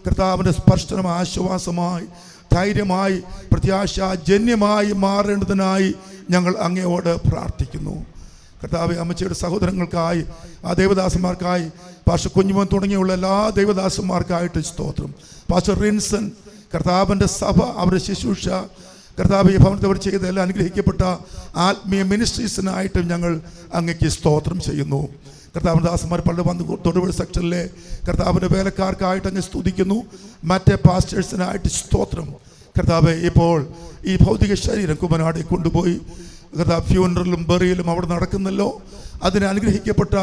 കർത്താവിൻ്റെ സ്പർശനം ആശ്വാസമായി, ധൈര്യമായി, പ്രത്യാശാജന്യമായി മാറേണ്ടതിനായി ഞങ്ങൾ അങ്ങയോട് പ്രാർത്ഥിക്കുന്നു. കർത്താവെ, അമ്മച്ചിയുടെ സഹോദരങ്ങൾക്കായി, ആ ദേവദാസന്മാർക്കായി, പാസ്റ്റർ കുഞ്ഞുമോൻ തുടങ്ങിയുള്ള എല്ലാ ദേവദാസന്മാർക്കായിട്ട് സ്തോത്രം. പാസ്റ്റർ റിൻസൺ, കർത്താവിൻ്റെ സഭ, അവരുടെ ശുശ്രൂഷ, കർത്താവ് ഈ ഭവനത്തിൽ അവർ ചെയ്ത എല്ലാ അനുഗ്രഹിക്കപ്പെട്ട ആത്മീയ മിനിസ്ട്രീസിനായിട്ടും ഞങ്ങൾ അങ്ങയ്ക്ക് സ്തോത്രം ചെയ്യുന്നു. കർത്താവിൻ്റെ ദാസന്മാർ പലരും വന്ന് തൊടുപുഴ സെക്ഷനിലെ കർത്താവിൻ്റെ വേലക്കാർക്കായിട്ട് അങ്ങ് സ്തുതിക്കുന്നു. മറ്റേ പാസ്റ്റേഴ്സിനായിട്ട് സ്തോത്രം. കർത്താവ്, ഇപ്പോൾ ഈ ഭൗതിക ശരീരം കുമ്മനാടിൽ കൊണ്ടുപോയി കർത്താവ് ഫ്യൂണറലും ബറിയലും അവിടെ നടക്കുന്നല്ലോ. അതിന് അനുഗ്രഹിക്കപ്പെട്ട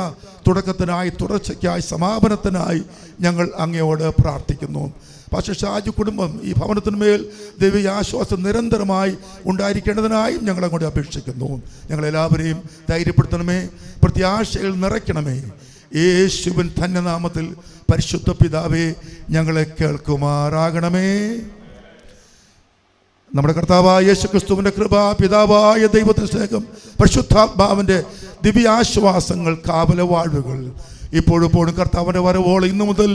തുടക്കത്തിനായി, തുടർച്ചയ്ക്കായി, സമാപനത്തിനായി ഞങ്ങൾ അങ്ങയോട് പ്രാർത്ഥിക്കുന്നു. പക്ഷേ ഷാജു കുടുംബം ഈ ഭവനത്തിന്മേൽ ദൈവിക ആശ്വാസം നിരന്തരമായി ഉണ്ടായിരിക്കേണ്ടതിനായി ഞങ്ങളങ്ങോട്ട് അപേക്ഷിക്കുന്നു. ഞങ്ങളെല്ലാവരെയും ധൈര്യപ്പെടുത്തണമേ, പ്രത്യാശകൾ നിറയ്ക്കണമേ. യേശുവിൻ ധന്യനാമത്തിൽ പരിശുദ്ധ പിതാവേ, ഞങ്ങളെ കേൾക്കുമാറാകണമേ. നമ്മുടെ കർത്താവായ യേശുക്രിസ്തുവിൻ്റെ കൃപ, പിതാവായ ദൈവത്തിൻ്റെ സ്നേഹം, പരിശുദ്ധാത്മാവിൻ്റെ ദിവ്യാശ്വാസങ്ങൾ, കാവല വാഴ്വുകൾ ഇപ്പോഴും കർത്താവിൻ്റെ വരവോളം ഇന്നു മുതൽ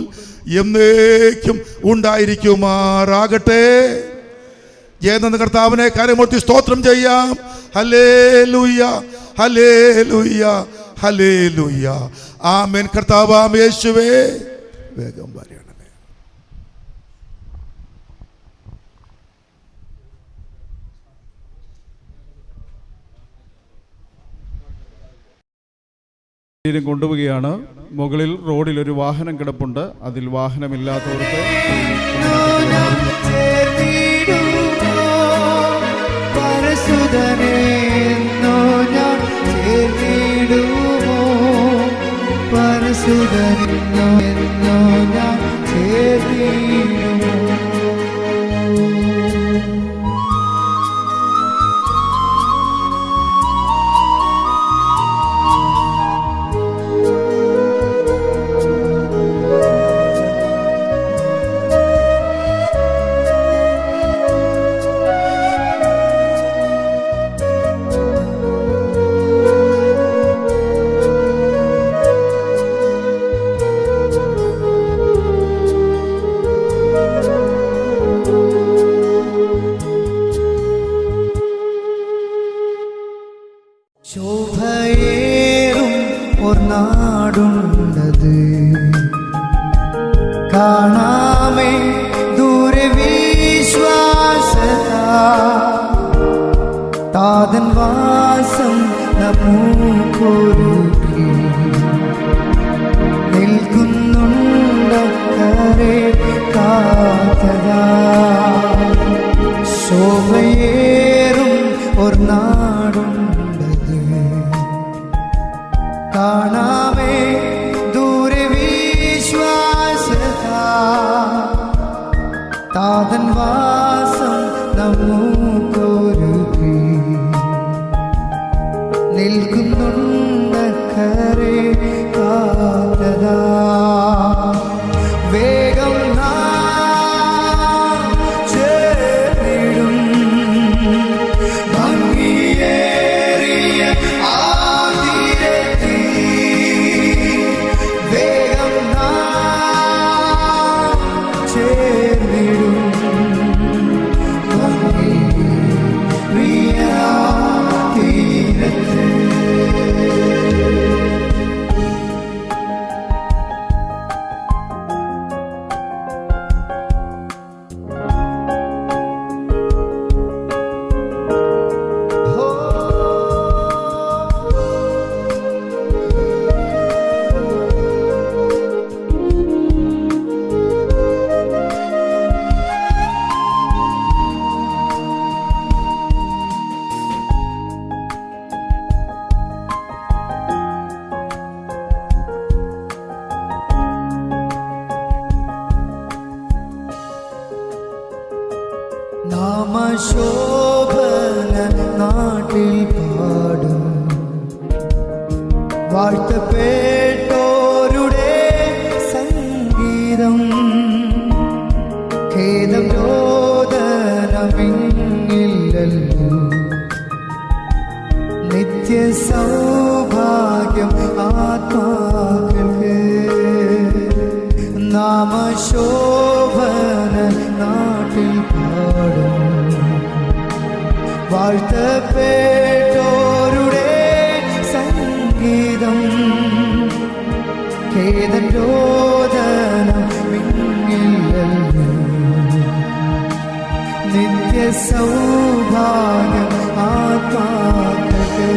എന്നേക്കും ഉണ്ടായിരിക്കുമാറാകട്ടെ. ജയനന്ദ കർത്താവിനെ കരമുയർത്തി സ്തോത്രം ചെയ്യാം. ഹല്ലേലൂയ, ഹല്ലേലൂയ, ഹല്ലേലൂയ. ആമേൻ. കർത്താവാം യേശുവേ, വേഗം വരണമേ. കൊണ്ടുപോവുകയാണ്. മുകളിൽ റോഡിൽ ഒരു വാഹനം കിടപ്പുണ്ട്. അതിൽ വാഹനമില്ലാത്തവർക്ക് ശോഭയേറും ഒന്നാടുണ്ടത് കാണാമേ ദൂരെ വിശ്വാസത താതൻ വാസം നമുക്കൊരുക്കി നിൽക്കുന്നുണ്ടക്കരെ കാത്തതാ. ശോഭയേറും ഒന്നാടുണ്ടത് കാണാമേ ദൂരെ വിശ്വാസത താതൻ വാസം നമുക്കൊരുക്കി നിൽക്കുന്നുണ്ടക്കരെ കാത്തതാ. വേഗം നാം ചേർന്നിടും ഭംഗിയേറിയ ആ തീരത്തിൽ. വേഗം നാം ചേർന്നിടും ഭംഗിയേറിയ ആ തീരത്തിൽ. വാഴ്ത്തപ്പെട്ടോരുടെ സംഗീതം ഖേദം രോദനമില്ലല്ലോ നിത്യ സൗഭാഗ്യം ആത്മാക്കൾക്ക് നാമശോഭന നാട്ടിൽ പാടും വാഴ്ത്തപ്പെട്ടോരുടെ സംഗീതം ഖേദം രോദനമില്ലല്ലോ നിത്യ സൗഭാഗ്യം ആത്മാക്കൾക്ക്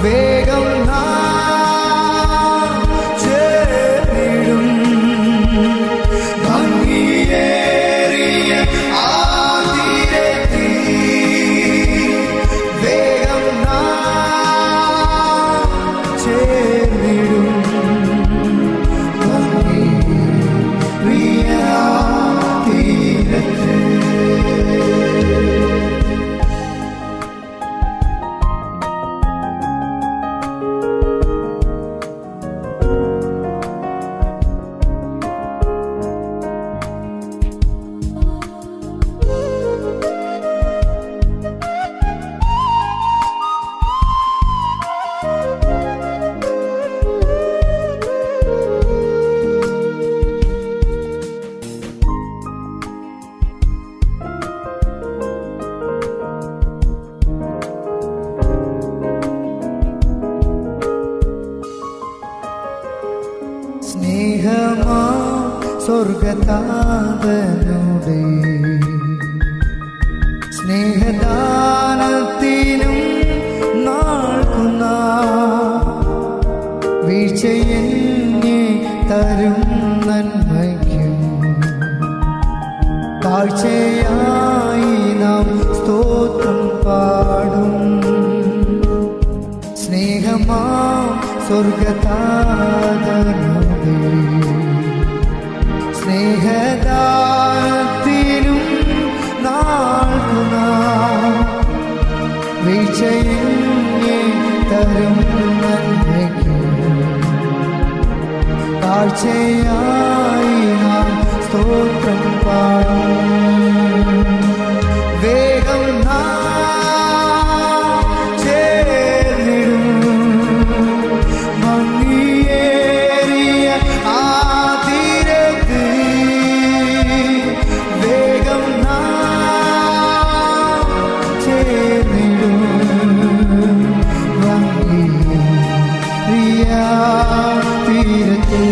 വേഗം ചേർന്നിടും ഭംഗിയേറിയ ആതിരത്തിൽ വേഗം ചേർന്നിടും ഭംഗിയേറിയ ആതിരത്തിൽ. സ്നേഹമാ സ്വർഗതാതനുടെ സ്നേഹദാനത്തിനും നാൾക്കുന്ന വീഴ്ചയെന്നെ തരും നന്മയ്ക്കും കാഴ്ചയായി നാം സ്തോത്രം പാടും സ്നേഹമാ സ്വർഗതാതനുടെ സ്നേഹദാനത്തിനും നാൾക്കുന്ന വീഴ്ചയെന്നെ തരും നന്മയ്ക്കും കാഴ്ചയായി നാം സ്തോത്രം പാടും വേഗം ചേർന്നിടും ഭംഗിയേറിയ ആതിരത്തിൽ വേഗം ചേർന്നിടും ഭംഗിയേറിയ ആതിരത്തിൽ.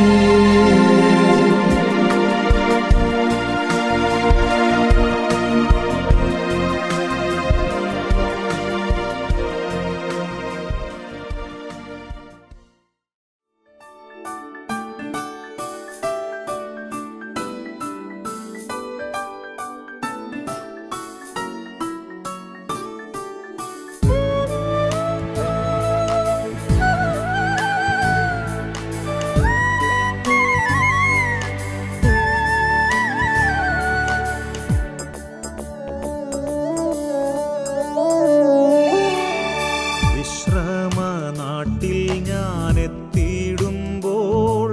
വിശ്രമനാട്ടിൽ ഞാനെത്തിയിടുമ്പോൾ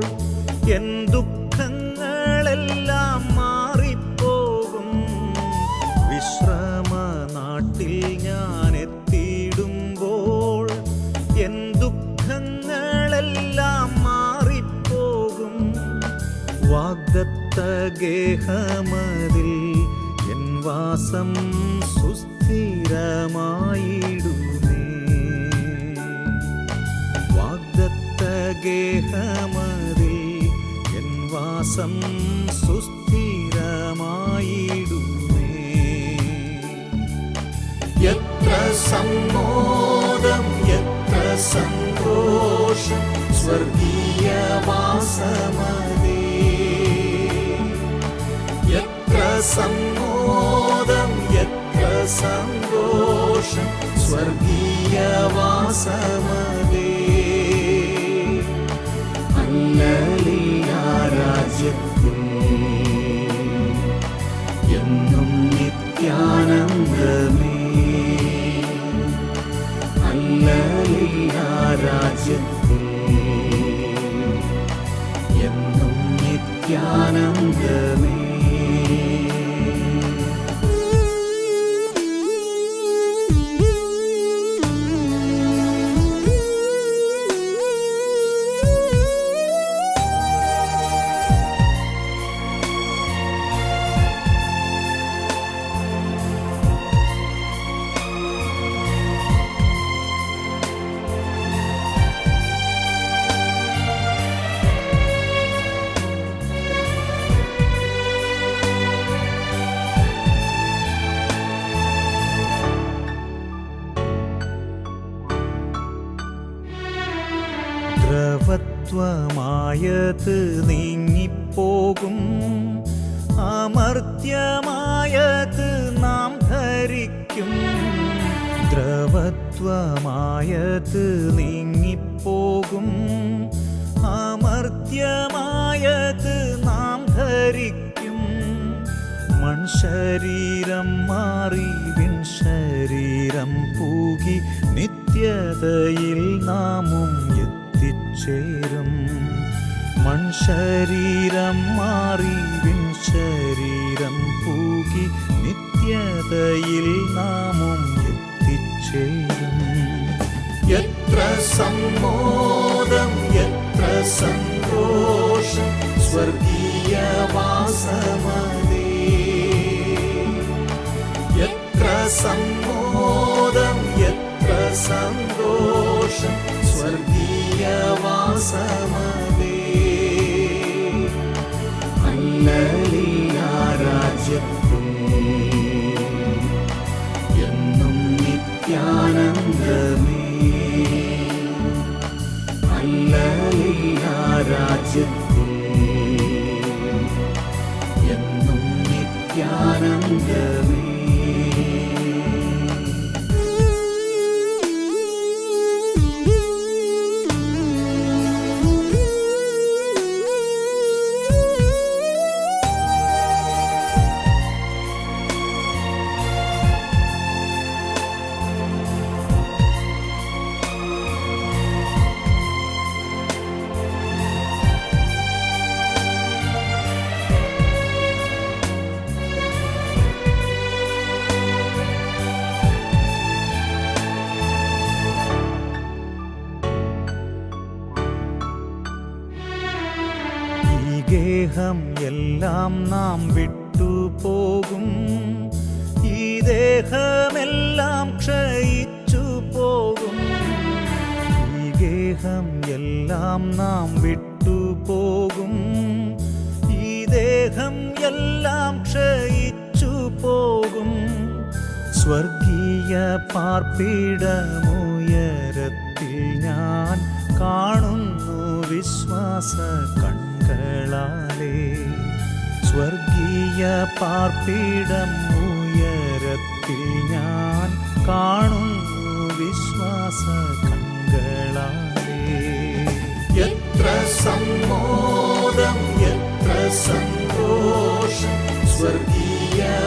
എൻ ദുഃഖങ്ങളെല്ലാം മാറിപ്പോകും. വിശ്രമനാട്ടിൽ ഞാനെത്തിയിടുമ്പോൾ എൻ ദുഃഖങ്ങളെല്ലാം മാറിപ്പോകും. വാഗ്ദത്ത ഗേഹമതിൽ എൻ വാസം സുസ്ഥിരമായിടുമേ. വാഗ്ദത്ത ഗേഹമതിൽ എൻ വാസം സുസ്ഥിരമായിടുമേ. എത്ര സമ്മോദം എത്ര സന്തോഷം സ്വർഗീയവാസമതേ. എത്ര സമ്മോദം എത്ര സന്തോഷം സ്വർഗീയവാസമതേ. ഹല്ലേലൂയ രാജ്യത്തിൽ എന്നും നിത്യാനന്ദമേ. ഹല്ലേലൂയ ഹല്ലേലൂയ രാജ്യത്തിൽ എന്നും നിത്യാനന്ദമേ. ദ്രവത്വമായത് നീങ്ങിപ്പോകും, അമർത്യമായത് നാം ധരിക്കും. ദ്രവത്വമായത് നീങ്ങിപ്പോകും, അമർത്യമായത് നാം ധരിക്കും. മൺശരീരം മാറി വിൺശരീരം പൂകി നിത്യതയിൽ നാമും എത്തിച്ചേരും. മൺശരീരം മാറി വിൺശരീരം പൂകി നിത്യതയിൽ നാമും എത്തിച്ചേരും. എത്ര സമ്മോദം, എത്ര സന്തോഷം, സ്വർഗീയവാസമതേ. എത്ര സമ്മോദം, എത്ര സന്തോഷം, സ്വർഗീയവാസമതേ. ഹല്ലേലൂയ രാജ്യത്തിൽ എന്നും നിത്യാനന്ദമേ. ഹല്ലേലൂയ രാജ്യത്തിൽ എന്നും നിത്യാനന്ദമേ. ഗേഹം എല്ലാം നാം വിട്ടുപോകും, ഈ ദേഹമെല്ലാം ക്ഷയിച്ചു പോകും. ഈ ഗേഹം എല്ലാം നാം വിട്ടുപോകും, ഈ ദേഹം എല്ലാം ക്ഷയിച്ചു പോകും. സ്വർഗീയ പാർപ്പിടമുയരത്തിൽ ഞാൻ കാണുന്നു വിശ്വാസ കണ്ണുകളാലേ. സ്വർഗീയ പാർപ്പിടം ഉയരത്തിൽ ഞാൻ കാണുന്നു വിശ്വാസ കണ്ണുകളാലേ. എത്ര സമ്മോദം, എത്ര സന്തോഷം, സ്വർഗീയവാസമതേ.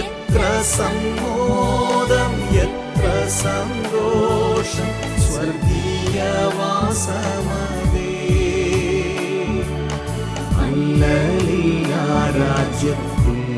എത്ര സമ്മോദം, എത്ര സന്തോഷം, സ്വർഗീയവാസമതേ. ഹല്ലേലൂയ രാജ്യത്തിൽ